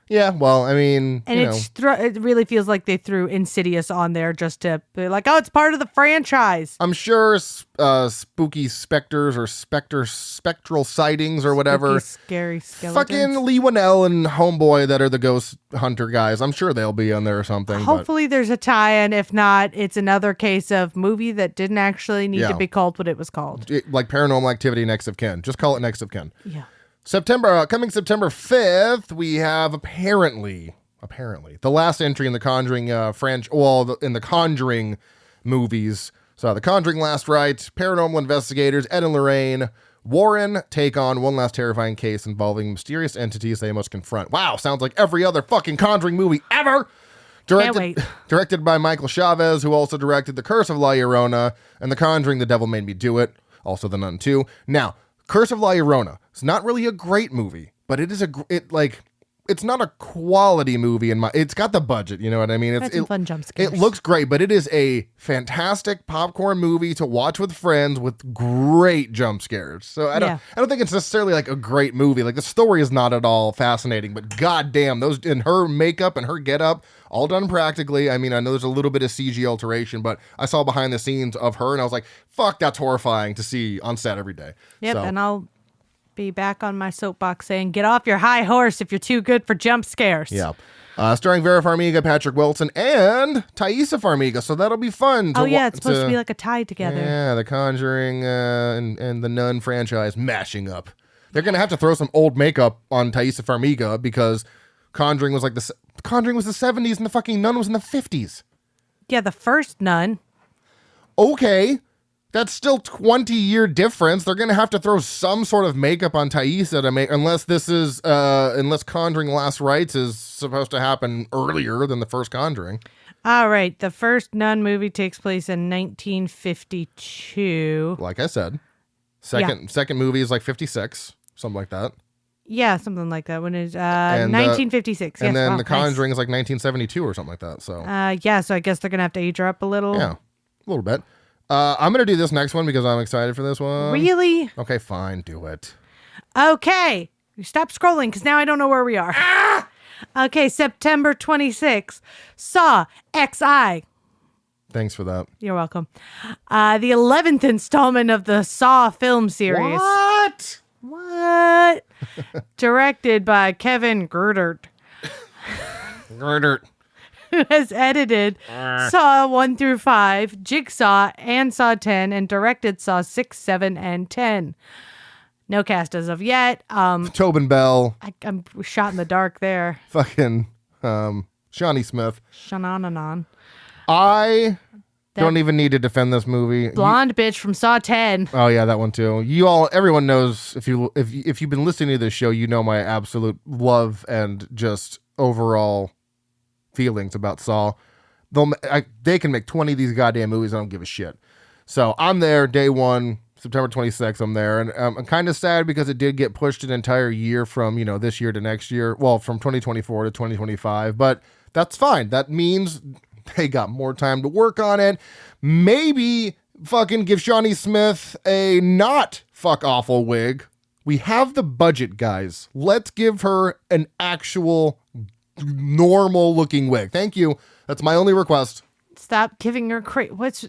yeah, well, I mean, and it really feels like they threw Insidious on there just to be like, oh, it's part of the franchise. I'm sure spooky specters or spectral sightings or whatever. Spooky, scary skeletons. Fucking Lee Winnell and Homeboy that are the ghost hunter guys. I'm sure they'll be on there or something. Hopefully there's a tie-in. If not, it's another case of movie that didn't actually need to be called what it was called. Like Paranormal Activity Next of Kin. Just call it Next of Kin. Yeah. Coming September 5th, we have apparently the last entry in the Conjuring in the Conjuring movies. So The Conjuring Last Rites, paranormal investigators Ed and Lorraine Warren take on one last terrifying case involving mysterious entities they must confront. Wow, sounds like every other fucking Conjuring movie ever. Directed by Michael Chavez, who also directed The Curse of La Llorona and The Conjuring, The Devil Made Me Do It, also The Nun 2. Now, Curse of La Llorona. It's not really a great movie, but it is it's not a quality movie it's got the budget, you know what I mean? It's some fun jump scares. It looks great, but it is a fantastic popcorn movie to watch with friends with great jump scares. So I don't think it's necessarily like a great movie. Like the story is not at all fascinating, but goddamn, those in her makeup and her getup, all done practically. I mean, I know there's a little bit of CG alteration, but I saw behind the scenes of her and I was like, fuck, that's horrifying to see on set every day. Yep, and I'll be back on my soapbox saying, get off your high horse if you're too good for jump scares. Yeah. Starring Vera Farmiga, Patrick Wilson, and Thaisa Farmiga. So that'll be fun. It's supposed to be like a tie together. Yeah, The Conjuring and the Nun franchise mashing up. They're going to have to throw some old makeup on Thaisa Farmiga because Conjuring was Conjuring was the 70s and the fucking Nun was in the 50s. Yeah, the first Nun. Okay. That's still 20-year difference. They're going to have to throw some sort of makeup on Thaisa to make, unless Conjuring Last Rites is supposed to happen earlier than the first Conjuring. All right. The first Nun movie takes place in 1952. Like I said. Second movie is like 56, something like that. Yeah, something like that. When is 1956. And then The Conjuring is like 1972 or something like that. So so I guess they're going to have to age her up a little. Yeah, a little bit. I'm going to do this next one because I'm excited for this one. Really? Okay, fine. Do it. Okay. Stop scrolling because now I don't know where we are. Ah! Okay, September 26th. Saw XI. Thanks for that. You're welcome. The 11th installment of the Saw film series. What? Directed by Kevin Girdert. Who has edited Saw 1 through 5, Jigsaw, and Saw 10, and directed Saw 6, 7, and 10. No cast as of yet. Tobin Bell. I'm shot in the dark there. Fucking Shawnee Smith. Shanananon. I Don't even need to defend this movie. Blonde bitch from Saw 10. Oh yeah, that one too. Everyone knows if you've been listening to this show, you know my absolute love and just overall feelings about Saw. They can make 20 of these goddamn movies. I don't give a shit. So I'm there day one, September 26th. I'm there, and I'm kind of sad because it did get pushed an entire year from this year to next year. Well, from 2024 to 2025, but that's fine. That means they got more time to work on it. Maybe fucking give Shawnee Smith a not fuck awful wig. We have the budget, guys. Let's give her an actual normal looking wig. Thank you. That's my only request. Stop giving her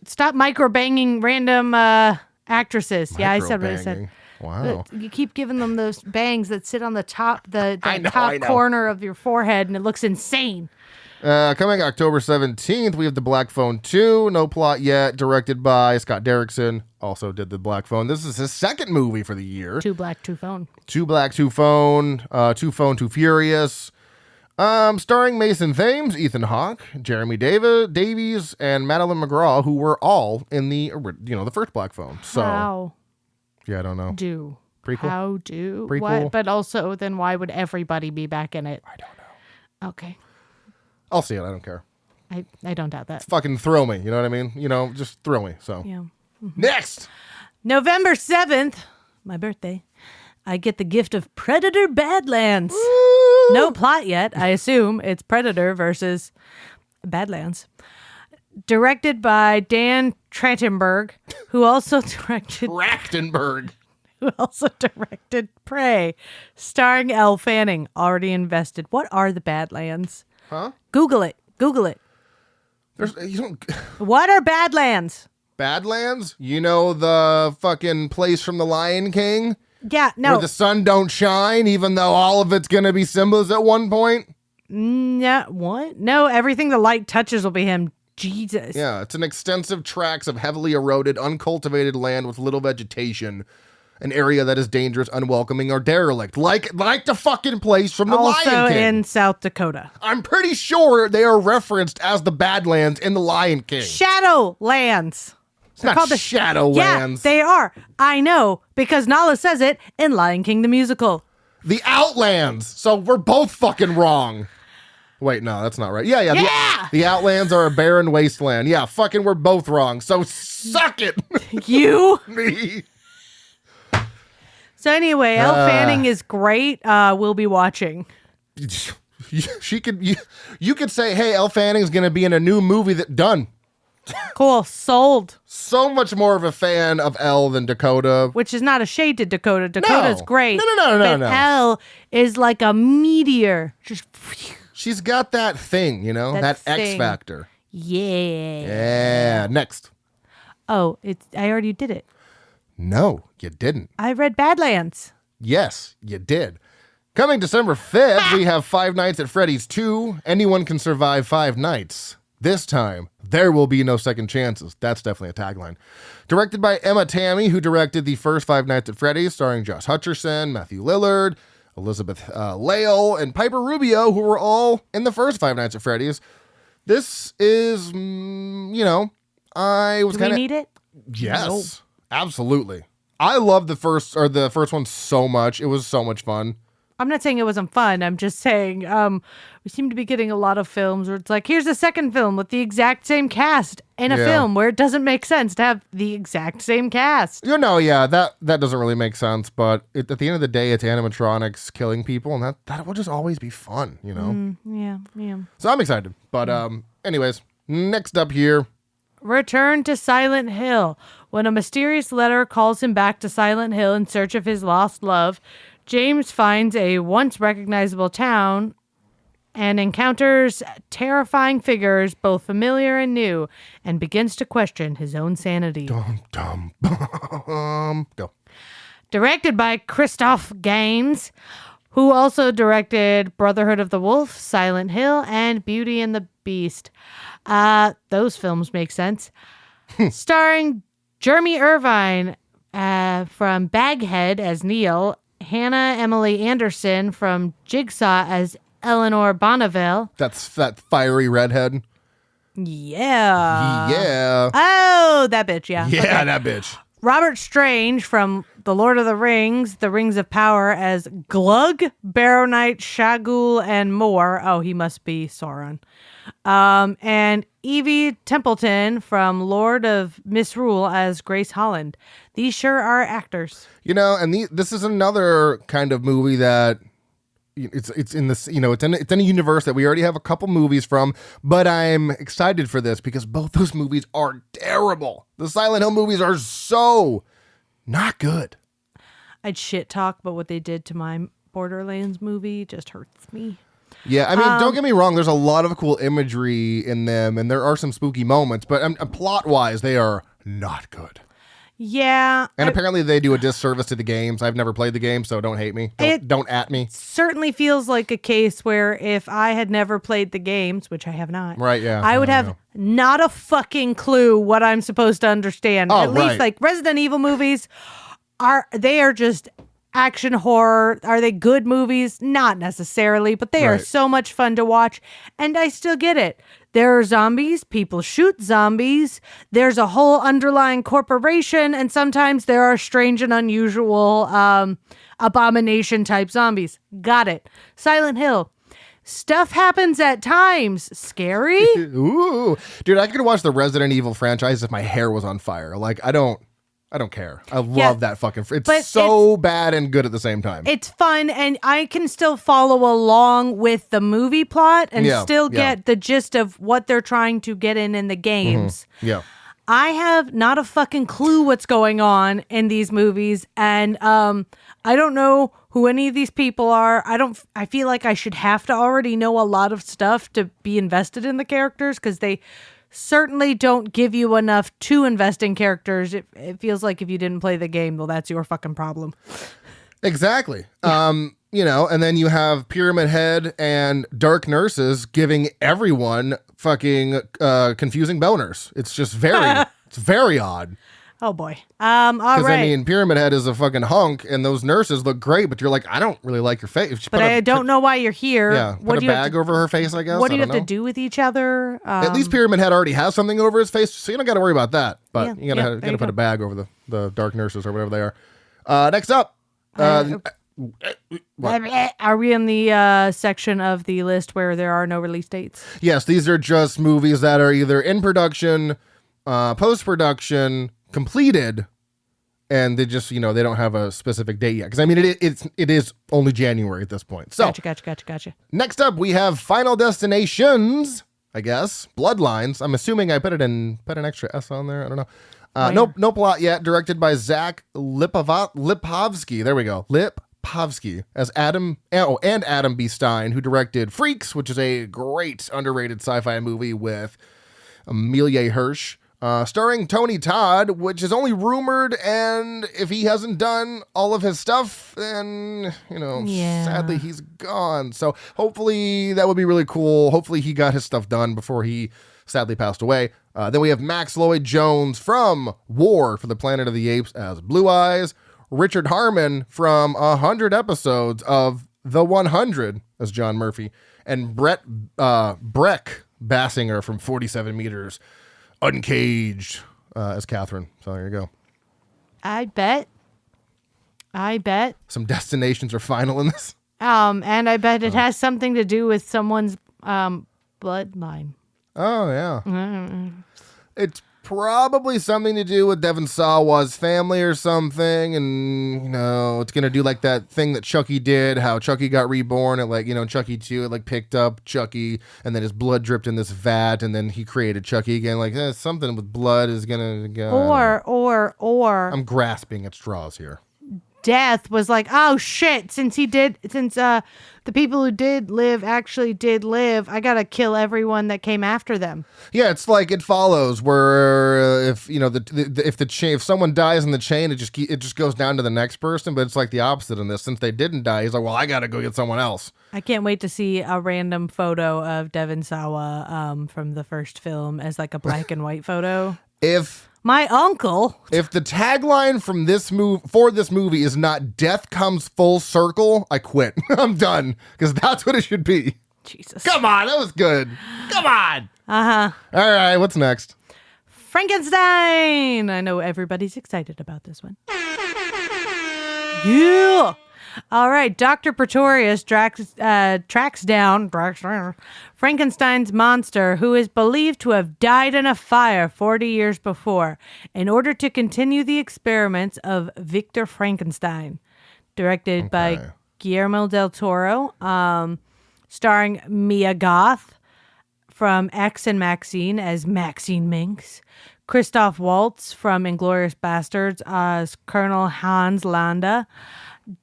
stop micro-banging random actresses. Yeah, I said what I said. Wow. You keep giving them those bangs that sit on the top, the I know. corner of your forehead, and it looks insane. Coming October 17th, we have The Black Phone 2. No plot yet. Directed by Scott Derrickson. Also did The Black Phone. This is his second movie for the year. Two Black, Two Phone. Two Black, Two Phone. Two Phone, Two Furious. Starring Mason Thames, Ethan Hawke, Jeremy Davies, and Madeline McGraw, who were all in the first Black Phone. So, How? Yeah, I don't know. Prequel? How do? Prequel? What? But also, then why would everybody be back in it? I don't know. Okay. I'll see it. I don't care. I don't doubt that. Fucking throw me. You know what I mean? Just throw me. So, Yeah. Mm-hmm. Next! November 7th, my birthday, I get the gift of Predator Badlands. Woo! No plot yet. I assume it's Predator versus Badlands. Directed by Dan Trachtenberg, who also directed Prey, starring Elle Fanning. Already invested. What are the Badlands? Huh? Google it. What are Badlands? Badlands? You know the fucking place from The Lion King? Yeah, no. Where the sun don't shine, even though all of it's going to be Simba's at one point? No, what? No, everything the light touches will be him. Jesus. Yeah, it's an extensive tracts of heavily eroded, uncultivated land with little vegetation. An area that is dangerous, unwelcoming, or derelict. Like the fucking place from The Lion King. Also in South Dakota. I'm pretty sure they are referenced as the Badlands in The Lion King. Shadowlands. It's not Shadowlands. Yeah, they are. I know, because Nala says it in Lion King the Musical. The Outlands. So we're both fucking wrong. Wait, no, that's not right. Yeah. The Outlands are a barren wasteland. Yeah, fucking we're both wrong. So suck it. You? Me. So anyway, Elle Fanning is great. We'll be watching. You could say, hey, Elle Fanning's going to be in a new movie done. Cool. Sold. So much more of a fan of Elle than Dakota. Which is not a shade to Dakota. Dakota's great. No. But Elle is like a meteor. Just. She's got that thing, that X factor. Yeah. Yeah. Next. Oh, I already did it. No, you didn't. I read Badlands. Yes, you did. Coming December 5th, we have Five Nights at Freddy's 2. Anyone can survive 5 nights. This time, there will be no second chances. That's definitely a tagline. Directed by Emma Tammy, who directed the first Five Nights at Freddy's, starring Josh Hutcherson, Matthew Lillard, Elizabeth Lael, and Piper Rubio, who were all in the first Five Nights at Freddy's. This is, I was kind of... Do we need it? Yes, No. Absolutely. I love the first one so much. It was so much fun. I'm not saying it wasn't fun. I'm just saying we seem to be getting a lot of films where it's like, here's a second film with the exact same cast in a film where it doesn't make sense to have the exact same cast. That doesn't really make sense. But at the end of the day, it's animatronics killing people, and that will just always be fun, Yeah. So I'm excited. But anyways, next up here. Return to Silent Hill. When a mysterious letter calls him back to Silent Hill in search of his lost love, James finds a once recognizable town and encounters terrifying figures, both familiar and new, and begins to question his own sanity. Go. Directed by Christoph Gaines, who also directed Brotherhood of the Wolf, Silent Hill, and Beauty and the Beast. Those films make sense. Starring Jeremy Irvine from Baghead as Neil, Hannah Emily Anderson from Jigsaw as Eleanor Bonneville. That's that fiery redhead. Yeah. Yeah. Oh, that bitch, yeah. Yeah, Okay. that bitch. Robert Strange from The Lord of the Rings, The Rings of Power as Glug, Barrow Knight, Shagul, and more. Oh, he must be Sauron. And Evie Templeton from Lord of Misrule as Grace Holland. These sure are actors. You know, and this is another kind of movie that it's in this, you know, it's in a universe that we already have a couple movies from, but I'm excited for this because both those movies are terrible. The Silent Hill movies are so not good. I'd shit talk, but what they did to my Borderlands movie just hurts me. Yeah, I mean, don't get me wrong. There's a lot of cool imagery in them, and there are some spooky moments, but plot-wise, they are not good. Yeah. And apparently they do a disservice to the games. I've never played the game, so don't hate me. Don't at me. Certainly feels like a case where if I had never played the games, which I have not, right? Yeah, I would have not a fucking clue what I'm supposed to understand. Oh, At least like Resident Evil movies are just action horror. Are they good movies? Not necessarily, but they are so much fun to watch, and I still get it. There are zombies, people shoot zombies, there's a whole underlying corporation, and sometimes there are strange and unusual abomination type zombies. Got it. Silent Hill. Stuff happens at times. Scary? Ooh. Dude, I could watch the Resident Evil franchise if my hair was on fire. Like, I don't care. I love that fucking... It's so bad and good at the same time. It's fun, and I can still follow along with the movie plot and still get the gist of what they're trying to get in the games. Mm-hmm. Yeah. I have not a fucking clue what's going on in these movies, and I don't know who any of these people are. I feel like I should have to already know a lot of stuff to be invested in the characters, because they certainly don't give you enough to invest in characters. It feels like if you didn't play the game, well, that's your fucking problem. Exactly. You know, and then you have Pyramid Head and Dark Nurses giving everyone fucking confusing boners. It's just it's very odd. Oh boy. All right. Because I mean, Pyramid Head is a fucking hunk, and those nurses look great, but you're like, I don't really like your face. But I don't know why you're here. Yeah, put a bag over her face, I guess. What do you have to do with each other? At least Pyramid Head already has something over his face, so you don't got to worry about that. But you gotta put a bag over the Dark Nurses or whatever they are. Next up. Are we in the section of the list where there are no release dates? Yes, these are just movies that are either in production, post-production, completed, and they just, you know, they don't have a specific date yet. Because I mean, it is only January at this point. So Gotcha. Next up, we have Final Destinations, I guess. Bloodlines. I'm assuming I put an extra S on there. I don't know. No plot yet. Directed by Zach Lipovsky. There we go. Lipovsky as Adam and Adam B. Stein, who directed Freaks, which is a great underrated sci-fi movie with Amelia Hirsch. Starring Tony Todd, which is only rumored, and if he hasn't done all of his stuff, then, you know, sadly he's gone. So hopefully that would be really cool. Hopefully he got his stuff done before he sadly passed away. Then we have Max Lloyd-Jones from War for the Planet of the Apes as Blue Eyes. Richard Harmon from 100 episodes of The 100 as John Murphy. And Breck Bassinger from 47 Meters Uncaged as Catherine. So there you go. I bet. Some destinations are final in this. And I bet it has something to do with someone's bloodline. Oh, yeah. It's probably something to do with Devon Sawa's family or something. And, you know, it's going to do like that thing that Chucky did, how Chucky got reborn at, like, you know, Chucky 2, it like picked up Chucky and then his blood dripped in this vat and then he created Chucky again. Like, something with blood is going to go. Or. I'm grasping at straws here. Death was like, oh shit, since the people who did live actually did live, I gotta kill everyone that came after them. Yeah, it's like It Follows, where if you know if someone dies in the chain, it just goes down to the next person. But it's like the opposite in this. Since they didn't die, he's like, well, I gotta go get someone else. I can't wait to see a random photo of Devon Sawa from the first film as like a black and white photo. If the tagline from this movie is not "Death comes full circle," I quit. I'm done, because that's what it should be. Jesus. Come on, that was good. Come on. Uh-huh. All right, what's next? Frankenstein. I know everybody's excited about this one. Yeah. All right. Dr. Pretorius tracks down Frankenstein's monster, who is believed to have died in a fire 40 years before, in order to continue the experiments of Victor Frankenstein, directed by Guillermo del Toro, starring Mia Goth from X and Maxine as Maxine Minx, Christoph Waltz from Inglourious Bastards as Colonel Hans Landa,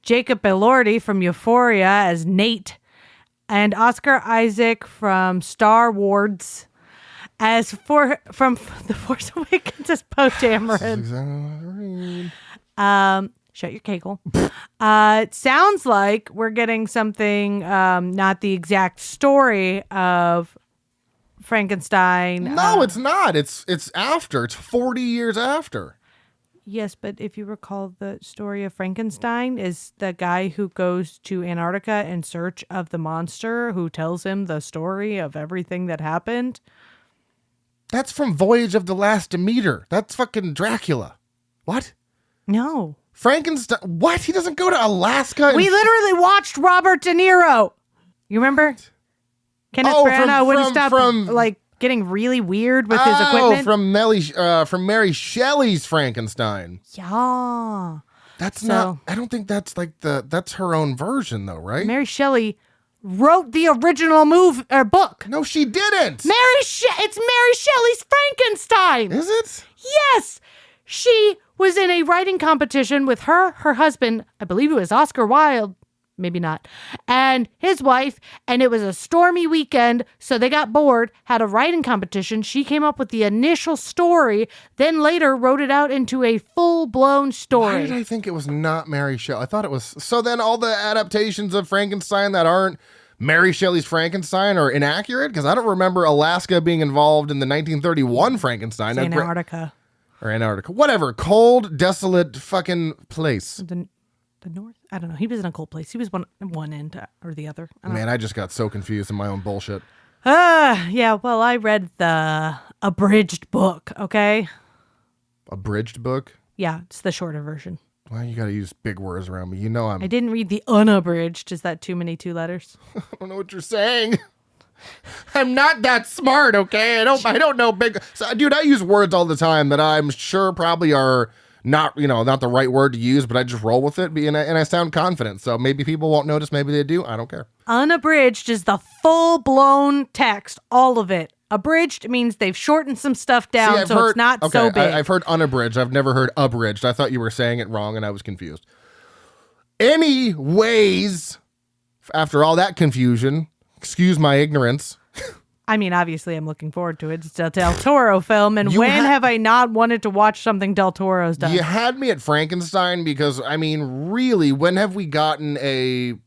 Jacob Elordi from Euphoria as Nate, and Oscar Isaac from Star Wars as from The Force Awakens as Poe Dameron. Shut your kegel. It sounds like we're getting something, not the exact story of Frankenstein. No, it's not. It's after. It's 40 years after. Yes, but if you recall, the story of Frankenstein is the guy who goes to Antarctica in search of the monster who tells him the story of everything that happened. That's from Voyage of the Last Demeter. That's fucking Dracula. What? No. Frankenstein. What? He doesn't go to Alaska. We literally watched Robert De Niro. You remember? Kenneth Branagh wouldn't stop getting really weird with his equipment. From Mary Shelley's Frankenstein. Yeah. That's not. I don't think that's that's her own version though, right? Mary Shelley wrote the original book. No, she didn't. It's Mary Shelley's Frankenstein. Is it? Yes. She was in a writing competition with her husband, I believe it was Oscar Wilde, maybe not, and his wife, and it was a stormy weekend, so they got bored, had a writing competition. She came up with the initial story, then later wrote it out into a full-blown story. Why did I think it was not Mary Shelley? I thought it was. So then all the adaptations of Frankenstein that aren't Mary Shelley's Frankenstein are inaccurate? Because I don't remember Alaska being involved in the 1931 Frankenstein. It's Antarctica. Or Antarctica. Whatever. Cold, desolate fucking place. The north? I don't know. He was in a cold place. He was one end or the other. I just got so confused in my own bullshit. Yeah. Well, I read the abridged book, okay? Abridged book? Yeah, it's the shorter version. Well, you got to use big words around me. You know I didn't read the unabridged. Is that too many 2 letters? I don't know what you're saying. I'm not that smart, okay? I don't know big. So, dude, I use words all the time that I'm sure probably are not the right word to use, but I just roll with it, and I sound confident. So maybe people won't notice, maybe they do. I don't care. Unabridged is the full-blown text, all of it. Abridged means they've shortened some stuff down, it's not so big. I've heard unabridged. I've never heard abridged. I thought you were saying it wrong, and I was confused. Anyways, after all that confusion, excuse my ignorance. I mean, obviously, I'm looking forward to it. It's a Del Toro film, and have I not wanted to watch something Del Toro's done? You had me at Frankenstein because, really, when have we gotten when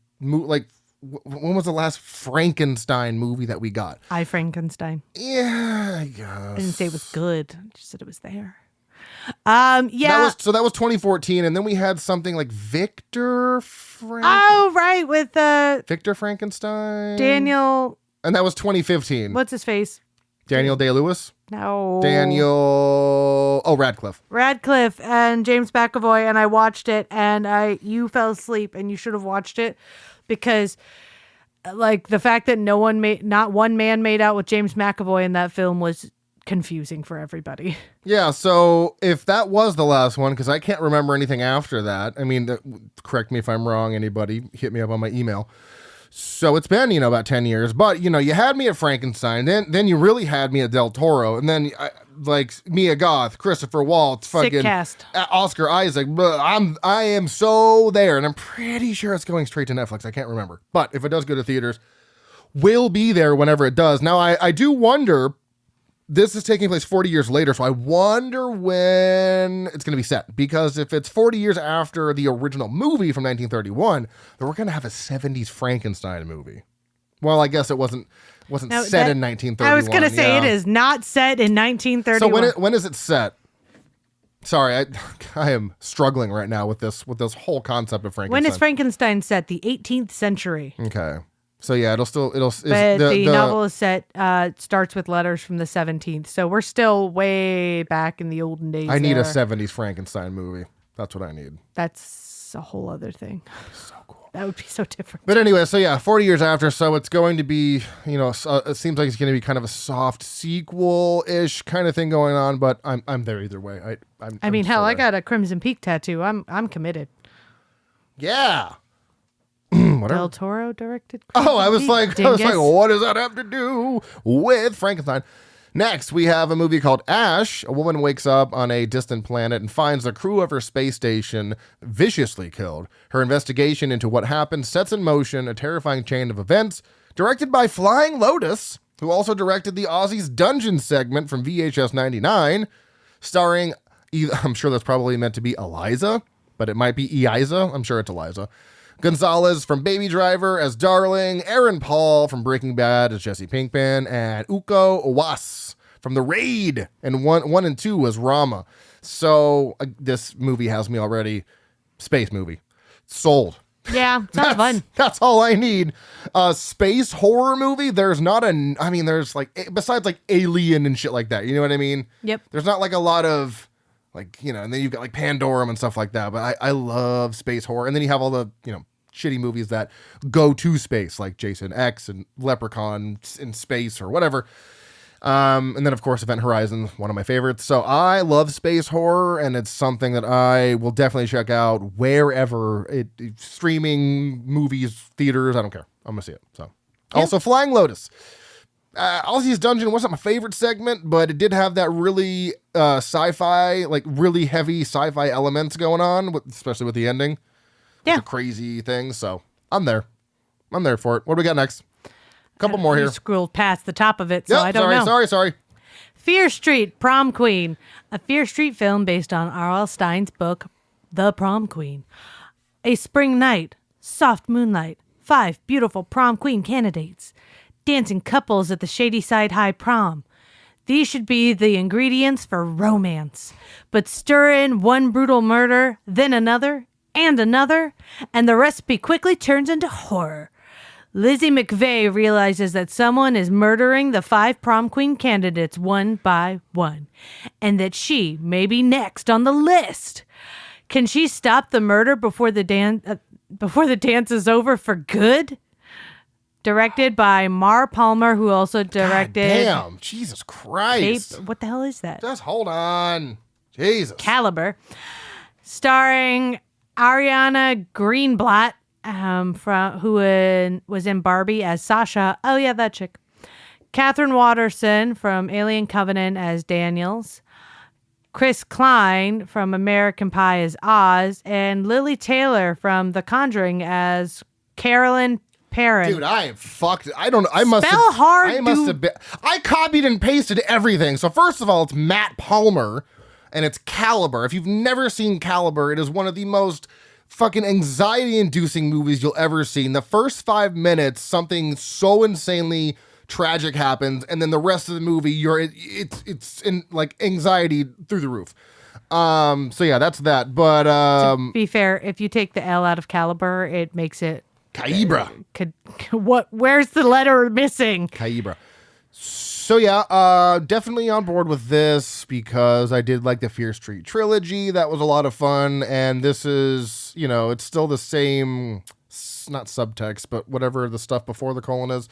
was the last Frankenstein movie that we got? I Frankenstein. Yeah, I guess. I didn't say it was good. I just said it was there. Yeah. That was 2014, and then we had something like Victor Oh, right, with Victor Frankenstein. Daniel. And that was 2015. What's his face? Daniel Day-Lewis? No. Radcliffe. Radcliffe and James McAvoy, and I watched it, and you fell asleep, and you should have watched it because, the fact that not one man made out with James McAvoy in that film was confusing for everybody. Yeah, so if that was the last one, because I can't remember anything after that. Correct me if I'm wrong, anybody, hit me up on my email. So it's been, about 10 years, but you had me at Frankenstein, then you really had me at Del Toro, and then Mia Goth, Christopher Waltz, fucking sick cast. Oscar Isaac. I am so there, and I'm pretty sure it's going straight to Netflix. I can't remember, but if it does go to theaters, we'll be there whenever it does. Now, I do wonder. This is taking place 40 years later, so I wonder when it's going to be set. Because if it's 40 years after the original movie from 1931, then we're going to have a 70s Frankenstein movie. Well, I guess it wasn't set in 1931. I was going to say it is not set in 1931. So when is it set? Sorry, I am struggling right now with this whole concept of Frankenstein. When is Frankenstein set? The 18th century. Okay. So yeah, But the novel is set starts with letters from the 17th, so we're still way back in the olden days. I need a 70s Frankenstein movie. That's what I need. That's a whole other thing. So cool. That would be so different. But anyway, so yeah, 40 years after, so it's going to be, it seems like it's going to be kind of a soft sequel-ish kind of thing going on, but I'm there either way. I mean, hell, I got a Crimson Peak tattoo. I'm committed. Yeah. Del Toro directed. I was like, what does that have to do with Frankenstein? Next, we have a movie called Ash. A woman wakes up on a distant planet and finds the crew of her space station viciously killed. Her investigation into what happened sets in motion a terrifying chain of events. Directed by Flying Lotus, who also directed the Aussies Dungeon segment from VHS 99, starring, I'm sure that's probably meant to be Eliza, but it might be Eiza. I'm sure it's Eliza. Gonzalez from Baby Driver as Darling, Aaron Paul from Breaking Bad as Jesse Pinkman, and Uko Uwais from The Raid, and 1 and 2 was Rama. So this movie has me already. Space movie. Sold. Yeah, sounds fun. That's all I need. Space horror movie, there's like, besides like Alien and shit like that, you know what I mean? Yep. There's not like a lot of, like, and then you've got like Pandorum and stuff like that. But I love space horror. And then you have all the, shitty movies that go to space, like Jason X and Leprechaun in space or whatever. And then, of course, Event Horizon, one of my favorites. So I love space horror, and it's something that I will definitely check out wherever streaming, movies, theaters. I don't care. I'm going to see it. So Also, Flying Lotus. Aussie's Dungeon wasn't my favorite segment, but it did have that really sci-fi, like really heavy sci-fi elements going on, especially with the ending. Yeah. The crazy things. So I'm there. I'm there for it. What do we got next? A couple more here. You scrolled past the top of it, so I don't know. Sorry. Fear Street, Prom Queen. A Fear Street film based on R.L. Stein's book, The Prom Queen. A spring night, soft moonlight, 5 beautiful prom queen candidates. Dancing couples at the Shady Side High prom. These should be the ingredients for romance. But stir in one brutal murder, then another, and another, and the recipe quickly turns into horror. Lizzie McVeigh realizes that someone is murdering the 5 prom queen candidates one by one, and that she may be next on the list. Can she stop the murder before the dance is over for good? Directed by Mar Palmer, who also directed... God damn, Jesus Christ. What the hell is that? Just hold on. Jesus. Caliber. Starring Ariana Greenblatt, who was in Barbie as Sasha. Oh, yeah, that chick. Catherine Watterson from Alien Covenant as Daniels. Chris Klein from American Pie as Oz. And Lily Taylor from The Conjuring as Carolyn Perrin. Dude, I am fucked. I don't know. I must Spell have, hard. I must have been. I copied and pasted everything. So first of all, it's Matt Palmer, and it's Caliber. If you've never seen Caliber, it is one of the most fucking anxiety-inducing movies you'll ever see. In the first 5 minutes, something so insanely tragic happens, and then the rest of the movie, it's in like anxiety through the roof. So yeah, that's that. But to be fair, if you take the L out of Caliber, it makes it Caibra. Where's the letter missing? Caibra. So yeah, definitely on board with this because I did like the Fear Street trilogy. That was a lot of fun. And this is, it's still the same, not subtext, but whatever the stuff before the colon is.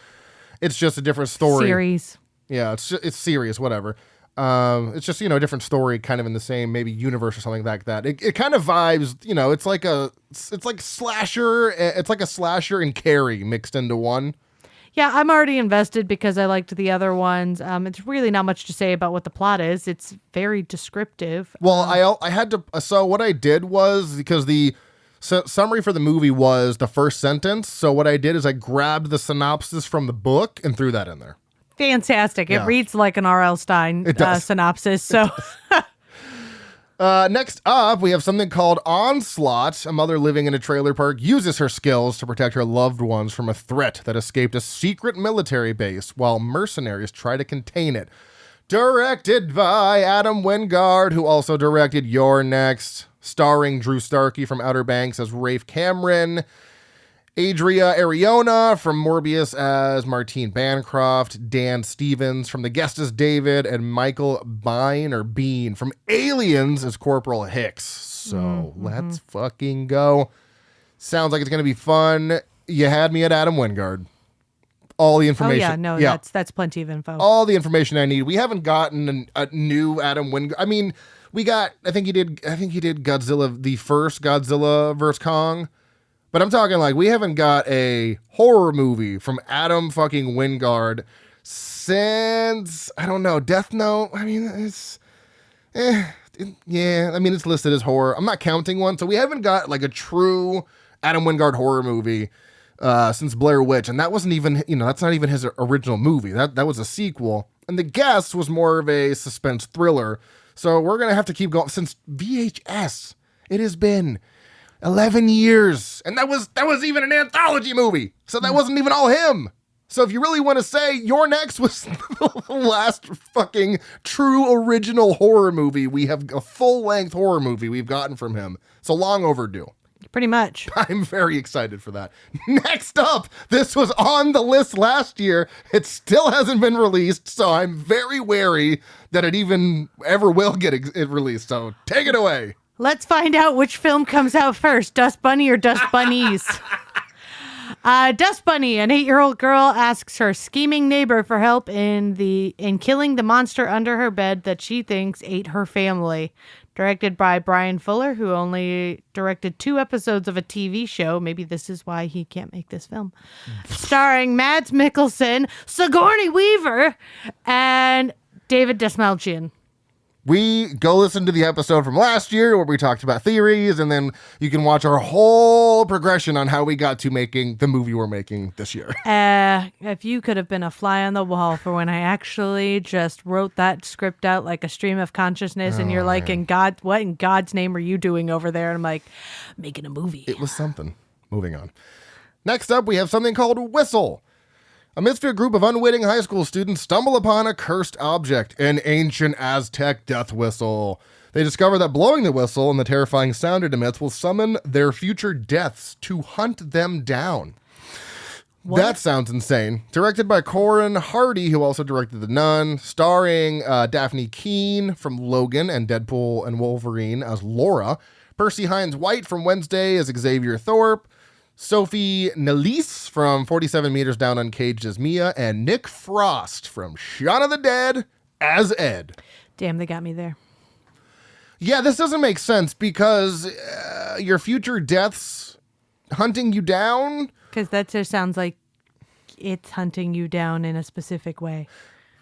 It's just a different story. Series. Yeah, it's serious, whatever. It's just, a different story kind of in the same maybe universe or something like that. It kind of vibes, it's like slasher. It's like a slasher and Carrie mixed into one. Yeah, I'm already invested because I liked the other ones. It's really not much to say about what the plot is. It's very descriptive. Well, I had to, so what I did was, because the summary for the movie was the first sentence. So what I did is I grabbed the synopsis from the book and threw that in there. Fantastic. It reads like an R.L. Stein synopsis. So next up, we have something called Onslaught. A mother living in a trailer park uses her skills to protect her loved ones from a threat that escaped a secret military base while mercenaries try to contain it. Directed by Adam Wingard, who also directed You're Next. Starring Drew Starkey from Outer Banks as Rafe Cameron. Adria Ariona from Morbius as Martine Bancroft, Dan Stevens from The Guest as David, and Michael Bean from Aliens as Corporal Hicks. So let's fucking go. Sounds like it's going to be fun. You had me at Adam Wingard. All the information. Oh, yeah, no, that's plenty of info. All the information I need. We haven't gotten a new Adam Wingard. I mean, we got, I think he did Godzilla, the first Godzilla vs. Kong. But I'm talking like we haven't got a horror movie from Adam fucking Wingard since, I don't know, Death Note. I mean, it's, yeah, I mean, it's listed as horror. I'm not counting one. So we haven't got like a true Adam Wingard horror movie since Blair Witch. And that wasn't even, that's not even his original movie. That was a sequel. And The Guest was more of a suspense thriller. So we're going to have to keep going since VHS. It has been 11 years. And that was even an anthology movie. So that wasn't even all him. So if you really want to say Your Next was the last fucking true original horror movie, we have a full-length horror movie we've gotten from him. So long overdue. Pretty much. I'm very excited for that. Next up, this was on the list last year. It still hasn't been released, so I'm very wary that it even ever will get it released. So take it away. Let's find out which film comes out first, Dust Bunny or Dust Bunnies. Dust Bunny, an 8-year-old girl, asks her scheming neighbor for help in killing the monster under her bed that she thinks ate her family. Directed by Brian Fuller, who only directed 2 episodes of a TV show. Maybe this is why he can't make this film. Starring Mads Mikkelsen, Sigourney Weaver, and David Dastmalchian. We go listen to the episode from last year where we talked about theories, and then you can watch our whole progression on how we got to making the movie we're making this year. If you could have been a fly on the wall for when I actually just wrote that script out like a stream of consciousness, and you're like, what in God's name are you doing over there? And I'm like, making a movie. It was something. Moving on. Next up, we have something called Whistle. A misfit group of unwitting high school students stumble upon a cursed object, an ancient Aztec death whistle. They discover that blowing the whistle and the terrifying sound it emits will summon their future deaths to hunt them down. What? That sounds insane. Directed by Corin Hardy, who also directed The Nun, starring Daphne Keane from Logan and Deadpool and Wolverine as Laura, Percy Hines White from Wednesday as Xavier Thorpe, Sophie Nélisse from 47 Meters Down Uncaged as Mia, and Nick Frost from Shaun of the Dead as Ed. Damn, they got me there. Yeah, this doesn't make sense because your future deaths hunting you down? Because that just sounds like it's hunting you down in a specific way.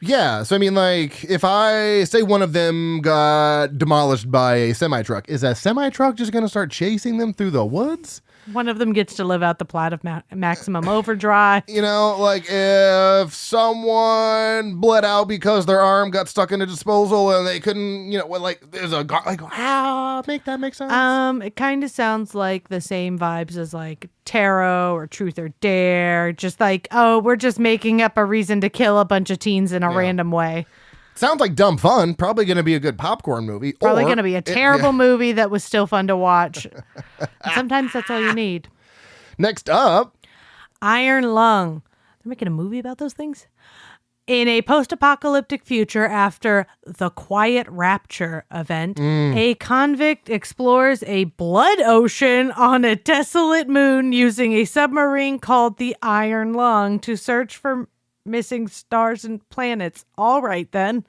Yeah, so I mean, like, if I say one of them got demolished by a semi-truck, is that semi-truck just going to start chasing them through the woods? One of them gets to live out the plot of Maximum Overdrive. Like if someone bled out because their arm got stuck in a disposal and they couldn't, there's a, make that make sense? It kind of sounds like the same vibes as like Tarot or Truth or Dare. Just like, we're just making up a reason to kill a bunch of teens in a random way. Sounds like dumb fun. Probably going to be a good popcorn movie. Probably going to be a terrible movie that was still fun to watch. Sometimes that's all you need. Next up, Iron Lung. They're making a movie about those things? In a post-apocalyptic future after the Quiet Rapture event, a convict explores a blood ocean on a desolate moon using a submarine called the Iron Lung to search for missing stars and planets. All right, then.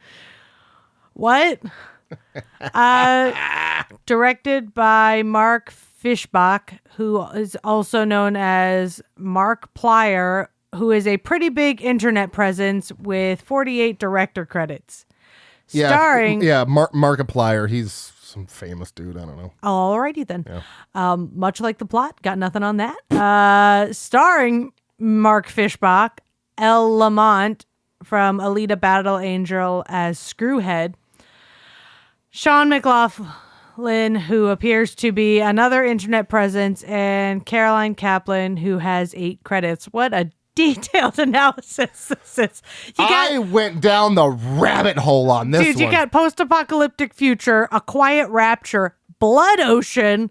What? Directed by Mark Fishbach, who is also known as Mark Plyer, who is a pretty big internet presence with 48 director credits. Starring... Yeah, Markiplier. He's some famous dude. I don't know. Alrighty, then. Yeah. Much like the plot. Got nothing on that. Starring Mark Fishbach, Elle Lamont from Alita Battle Angel as Screwhead, Sean McLaughlin, who appears to be another internet presence, and Caroline Kaplan, who has 8 credits. What a detailed analysis this is. I went down the rabbit hole on this one. You got post-apocalyptic future, a quiet rapture, blood ocean,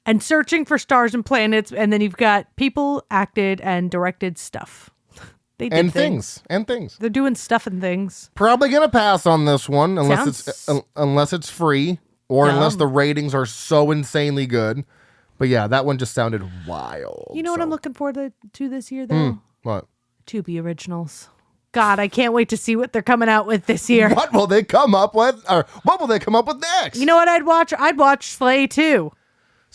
and searching for stars and planets. And then you've got people acted and directed stuff. They did and things. They're doing stuff and things. Probably gonna pass on this one unless it's free or unless the ratings are so insanely good. But yeah, that one just sounded wild. You know what I'm looking forward to this year, though? What? Tubi originals. God, I can't wait to see what they're coming out with this year. What will they come up with? Or what will they come up with next? You know what I'd watch? I'd watch Slay 2.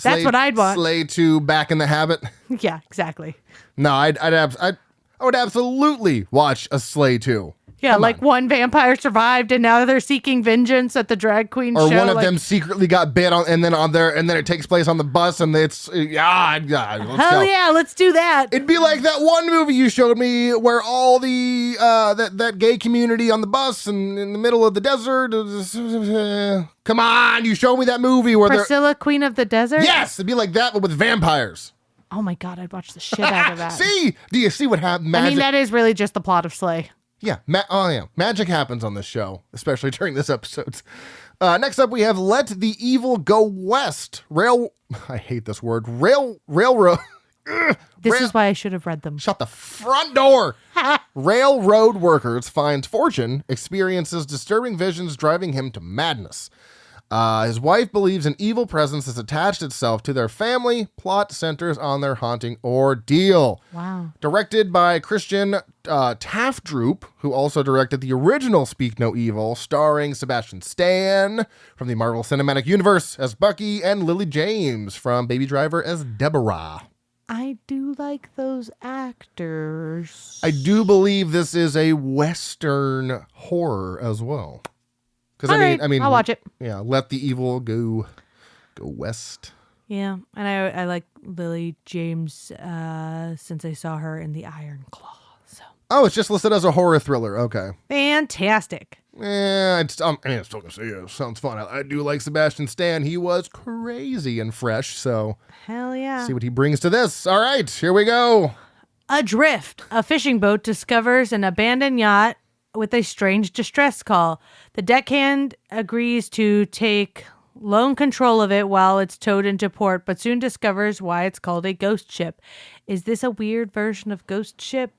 That's what I'd watch. Slay 2, Back in the Habit. Yeah, exactly. No, I would absolutely watch a Slay 2. Yeah, like one vampire survived and now they're seeking vengeance at the drag queen show. Or one of them secretly got bit on, and then it takes place on the bus, and it's let's do that. It'd be like that one movie you showed me where all the that gay community on the bus and in the middle of the desert. Come on, you showed me that movie where Priscilla, Queen of the Desert? Yes, it'd be like that, but with vampires. Oh my God, I'd watch the shit out of that. See? Do you see what happened? I mean, that is really just the plot of Slay. Yeah, magic happens on this show, especially during this episode. Next up, we have Let the Evil Go West. I hate this word. Railroad. This is why I should have read them. Shut the front door. Railroad workers finds fortune, experiences disturbing visions driving him to madness. His wife believes an evil presence has attached itself to their family. Plot centers on their haunting ordeal. Wow. Directed by Christian Taftdroop, who also directed the original Speak No Evil, starring Sebastian Stan from the Marvel Cinematic Universe as Bucky and Lily James from Baby Driver as Deborah. I do like those actors. I do believe this is a Western horror as well. Because I mean, I'll watch it. Yeah, let the evil go west. Yeah, and I like Lily James since I saw her in The Iron Claw. So. Oh, it's just listed as a horror thriller. Okay. Fantastic. Yeah, I'm still gonna say it sounds fun. I do like Sebastian Stan. He was crazy and fresh. So hell yeah. See what he brings to this. All right, here we go. Adrift, a fishing boat discovers an abandoned yacht with a strange distress call. The deckhand agrees to take lone control of it while it's towed into port, but soon discovers why it's called a ghost ship. Is this a weird version of Ghost Ship?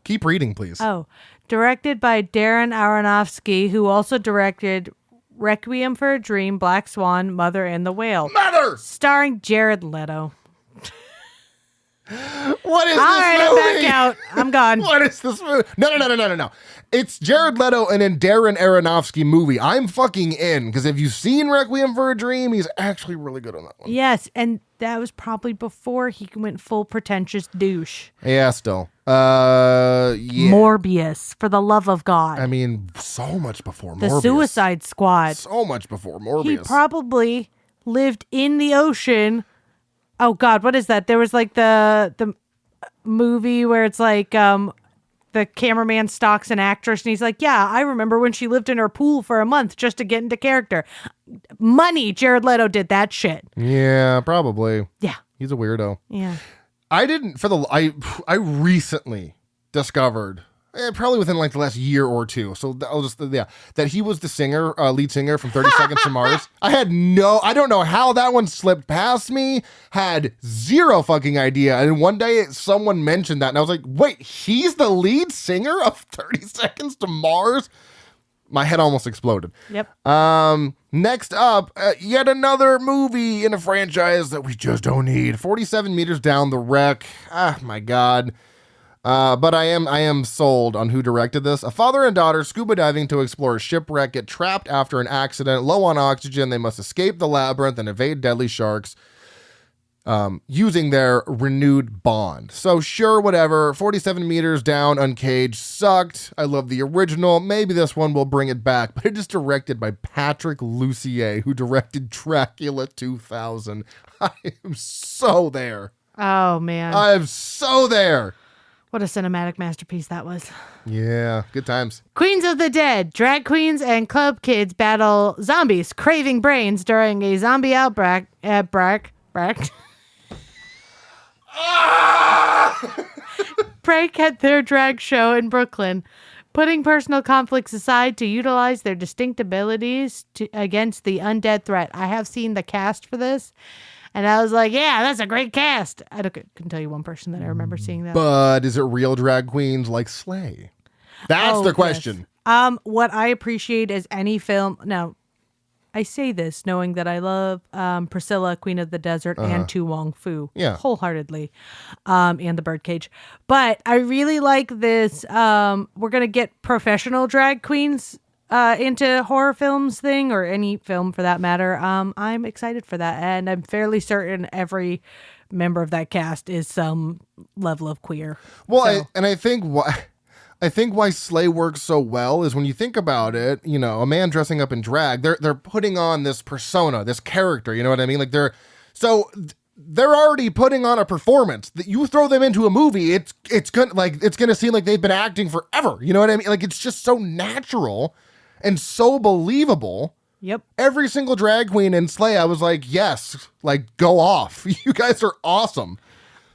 Keep reading, please. Oh, directed by Darren Aronofsky, who also directed Requiem for a Dream, Black Swan, Mother and the Whale. Mother! Starring Jared Leto. What is this movie? I'm back out. I'm gone. What is this movie? No. It's Jared Leto in a Darren Aronofsky movie. I'm fucking in, because if you've seen Requiem for a Dream, he's actually really good on that one. Yes, and that was probably before he went full pretentious douche. Yeah, still. Yeah. Morbius, for the love of God. I mean, so much before Morbius. The Suicide Squad. So much before Morbius. He probably lived in the ocean. Oh God, what is that? There was like the movie where it's like the cameraman stalks an actress and he's like, yeah, I remember when she lived in her pool for a month just to get into character. Money, Jared Leto did that shit. Yeah, probably. Yeah. He's a weirdo. Yeah. I recently discovered, probably within like the last year or two, so that he was the lead singer from 30 Seconds to Mars. I don't know how that one slipped past me, had zero fucking idea, and one day someone mentioned that, and I was like, wait, he's the lead singer of 30 Seconds to Mars? My head almost exploded. Yep. Next up, yet another movie in a franchise that we just don't need. 47 Meters Down the Wreck. Ah, my God. But I am sold on who directed this. A father and daughter scuba diving to explore a shipwreck, get trapped after an accident, low on oxygen. They must escape the labyrinth and evade deadly sharks using their renewed bond. So sure, whatever. 47 Meters Down Uncaged sucked. I love the original. Maybe this one will bring it back, but it is directed by Patrick Lussier, who directed Dracula 2000. I am so there. Oh, man. I am so there. What a cinematic masterpiece that was. Yeah, good times. Queens of the Dead. Drag queens and club kids battle zombies craving brains during a zombie outbreak. Break at their drag show in Brooklyn, putting personal conflicts aside to utilize their distinct abilities against the undead threat. I have seen the cast for this, And I was like, yeah, that's a great cast. I couldn't tell you one person that I remember seeing that. But is it real drag queens like Slay? That's the question. Yes. What I appreciate is any film. Now, I say this knowing that I love Priscilla, Queen of the Desert, and Tu Wong Fu wholeheartedly, and The Birdcage. But I really like this. We're going to get professional drag queens into horror films thing, or any film for that matter. I'm excited for that. And I'm fairly certain every member of that cast is some level of queer. Well, I think why Slay works so well is when you think about it, you know, a man dressing up in drag, they're putting on this persona, this character, you know what I mean? Like they're already putting on a performance. That you throw them into a movie, it's gonna seem like they've been acting forever. You know what I mean? Like it's just so natural and so believable. Yep. Every single drag queen in Slay, I was like, yes, like go off. You guys are awesome.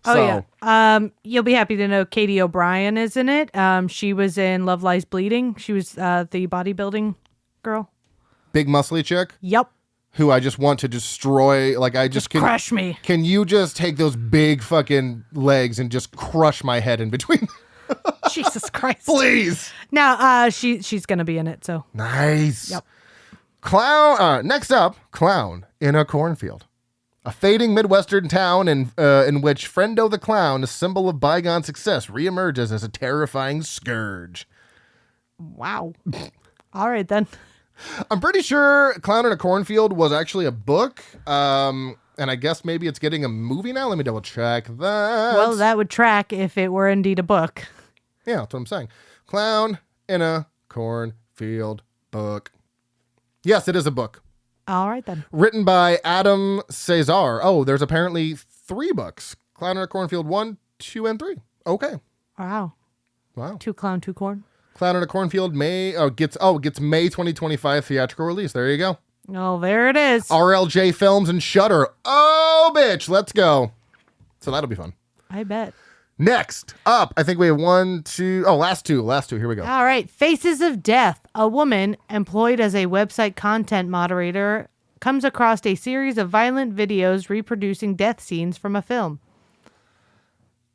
Oh, yeah. You'll be happy to know Katie O'Brien is in it. She was in Love Lies Bleeding. She was the bodybuilding girl. Big muscly chick? Yep. Who I just want to destroy. Like, I just can crush me. Can you just take those big fucking legs and just crush my head in between? Jesus Christ. Please. Now, she's going to be in it, so. Nice. Yep. Clown. Next up, Clown in a Cornfield. A fading Midwestern town in which Friendo the Clown, a symbol of bygone success, reemerges as a terrifying scourge. Wow. All right, then. I'm pretty sure Clown in a Cornfield was actually a book, and I guess maybe it's getting a movie now. Let me double check that. Well, that would track if it were indeed a book. Yeah, that's what I'm saying. Clown in a Cornfield book. Yes, it is a book. All right, then. Written by Adam Cesar. Oh, there's apparently 3 books. Clown in a Cornfield 1, 2, and 3. Okay. Wow. 2 clown, 2 corn. Clown in a Cornfield gets May 2025 theatrical release. There you go. Oh, there it is. RLJ Films and Shudder. Oh, bitch. Let's go. So that'll be fun. I bet. Next up, I think we have 1, 2. Oh, last two. Here we go. All right. Faces of Death. A woman employed as a website content moderator comes across a series of violent videos reproducing death scenes from a film.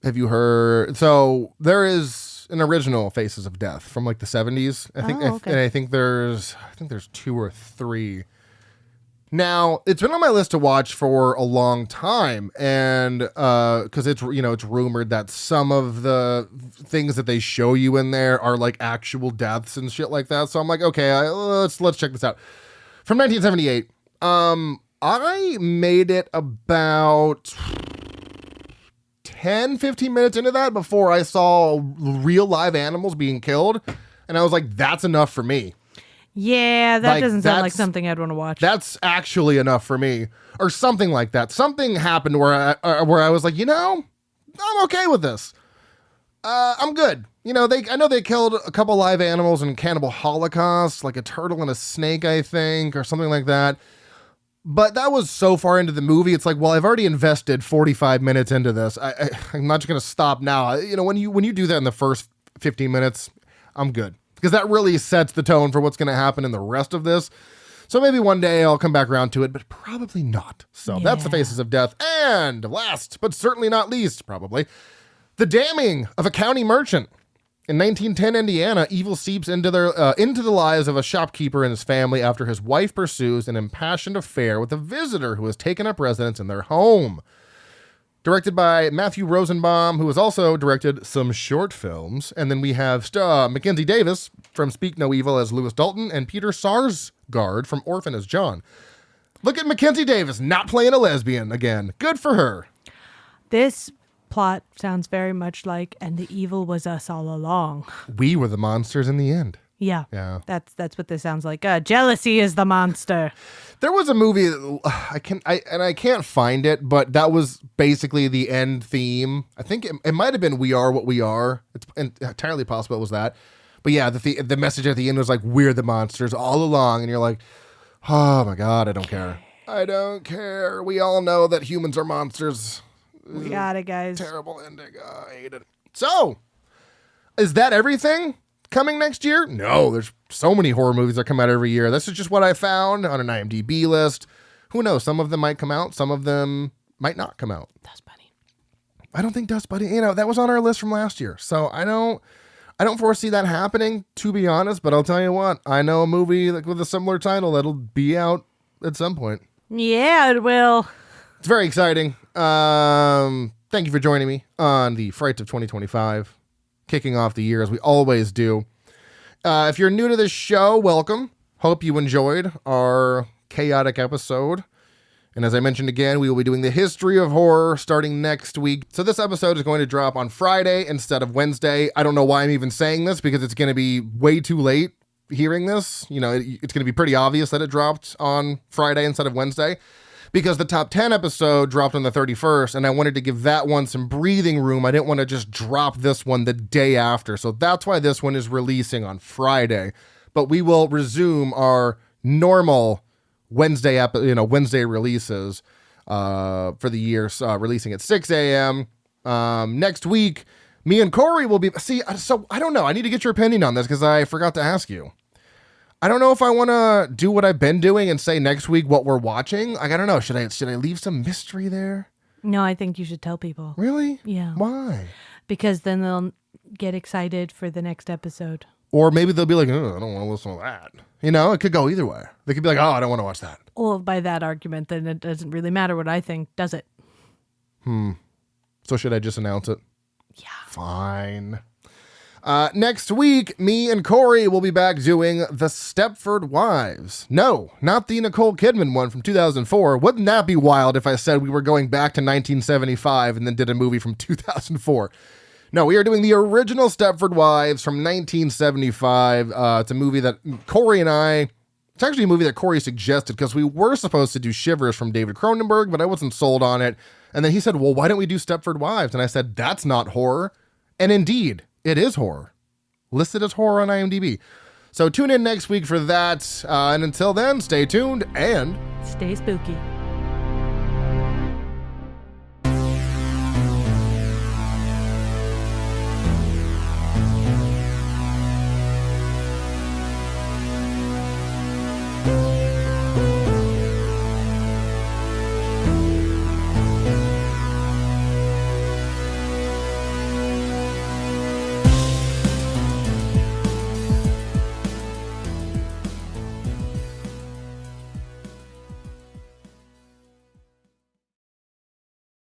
Have you heard? So there is an original Faces of Death from like the 70s. I think, okay. And I think there's 2 or 3. Now, it's been on my list to watch for a long time, and because it's rumored that some of the things that they show you in there are like actual deaths and shit like that. So I'm like, okay, let's check this out. From 1978, I made it about 10-15 minutes into that before I saw real live animals being killed, and I was like, that's enough for me. Yeah, that doesn't sound like something I'd want to watch. That's actually enough for me, or something like that. Something happened where I was like, I'm okay with this. I'm good. I know they killed a couple live animals in Cannibal Holocaust, like a turtle and a snake, I think, or something like that. But that was so far into the movie. It's like, well, I've already invested 45 minutes into this. I'm not just going to stop now. When you do that in the first 15 minutes, I'm good. Because that really sets the tone for what's going to happen in the rest of this. So maybe one day I'll come back around to it, but probably not. So That's the Faces of Death. And last, but certainly not least, probably, The Damning of a County Merchant. In 1910 Indiana, evil seeps into the lives of a shopkeeper and his family after his wife pursues an impassioned affair with a visitor who has taken up residence in their home. Directed by Matthew Rosenbaum, who has also directed some short films. And then we have Mackenzie Davis from Speak No Evil as Lewis Dalton and Peter Sarsgaard from Orphan as John. Look at Mackenzie Davis not playing a lesbian again. Good for her. This plot sounds very much like "And the Evil Was Us All Along." We were the monsters in the end. Yeah. That's what this sounds like. Jealousy is the monster. There was a movie I can't find it, but that was basically the end theme. I think it might have been "We Are What We Are." It's entirely possible it was that. But yeah, the message at the end was like, "We're the monsters all along," and you're like, "Oh my god, I don't care. I don't care. We all know that humans are monsters." We got it, guys. Terrible ending. I hate it. So, is that everything coming next year? No, there's so many horror movies that come out every year. This is just what I found on an IMDb list. Who knows? Some of them might come out. Some of them might not come out. Dust Bunny. I don't think Dust Bunny, that was on our list from last year. So I don't foresee that happening, to be honest. But I'll tell you what, I know a movie with a similar title that'll be out at some point. Yeah, it will. It's very exciting. Thank you for joining me on the Frights of 2025, kicking off the year as we always do. If you're new to this show, welcome. Hope you enjoyed our chaotic episode. And as I mentioned again, we will be doing the history of horror starting next week. So this episode is going to drop on Friday instead of Wednesday. I don't know why I'm even saying this because it's going to be way too late hearing this. It's going to be pretty obvious that it dropped on Friday instead of Wednesday because the top 10 episode dropped on the 31st and I wanted to give that one some breathing room. I didn't want to just drop this one the day after. So that's why this one is releasing on Friday. But we will resume our normal Wednesday releases for the year, releasing at 6 a.m. Next week, me and Corey will be... So I don't know. I need to get your opinion on this because I forgot to ask you. I don't know if I want to do what I've been doing and say next week what we're watching. I don't know. Should I leave some mystery there? No, I think you should tell people. Really? Yeah. Why? Because then they'll get excited for the next episode. Or maybe they'll be like, oh, I don't want to listen to that. It could go either way. They could be like, oh, I don't want to watch that. Well, by that argument, then it doesn't really matter what I think, does it? So should I just announce it? Yeah. Fine. Next week, me and Corey will be back doing The Stepford Wives. No, not the Nicole Kidman one from 2004. Wouldn't that be wild if I said we were going back to 1975 and then did a movie from 2004? No, we are doing the original Stepford Wives from 1975. It's a movie that it's actually a movie that Corey suggested because we were supposed to do Shivers from David Cronenberg, but I wasn't sold on it. And then he said, well, why don't we do Stepford Wives? And I said, that's not horror. And indeed, it is horror. Listed as horror on IMDb. So tune in next week for that. And until then, stay tuned and stay spooky.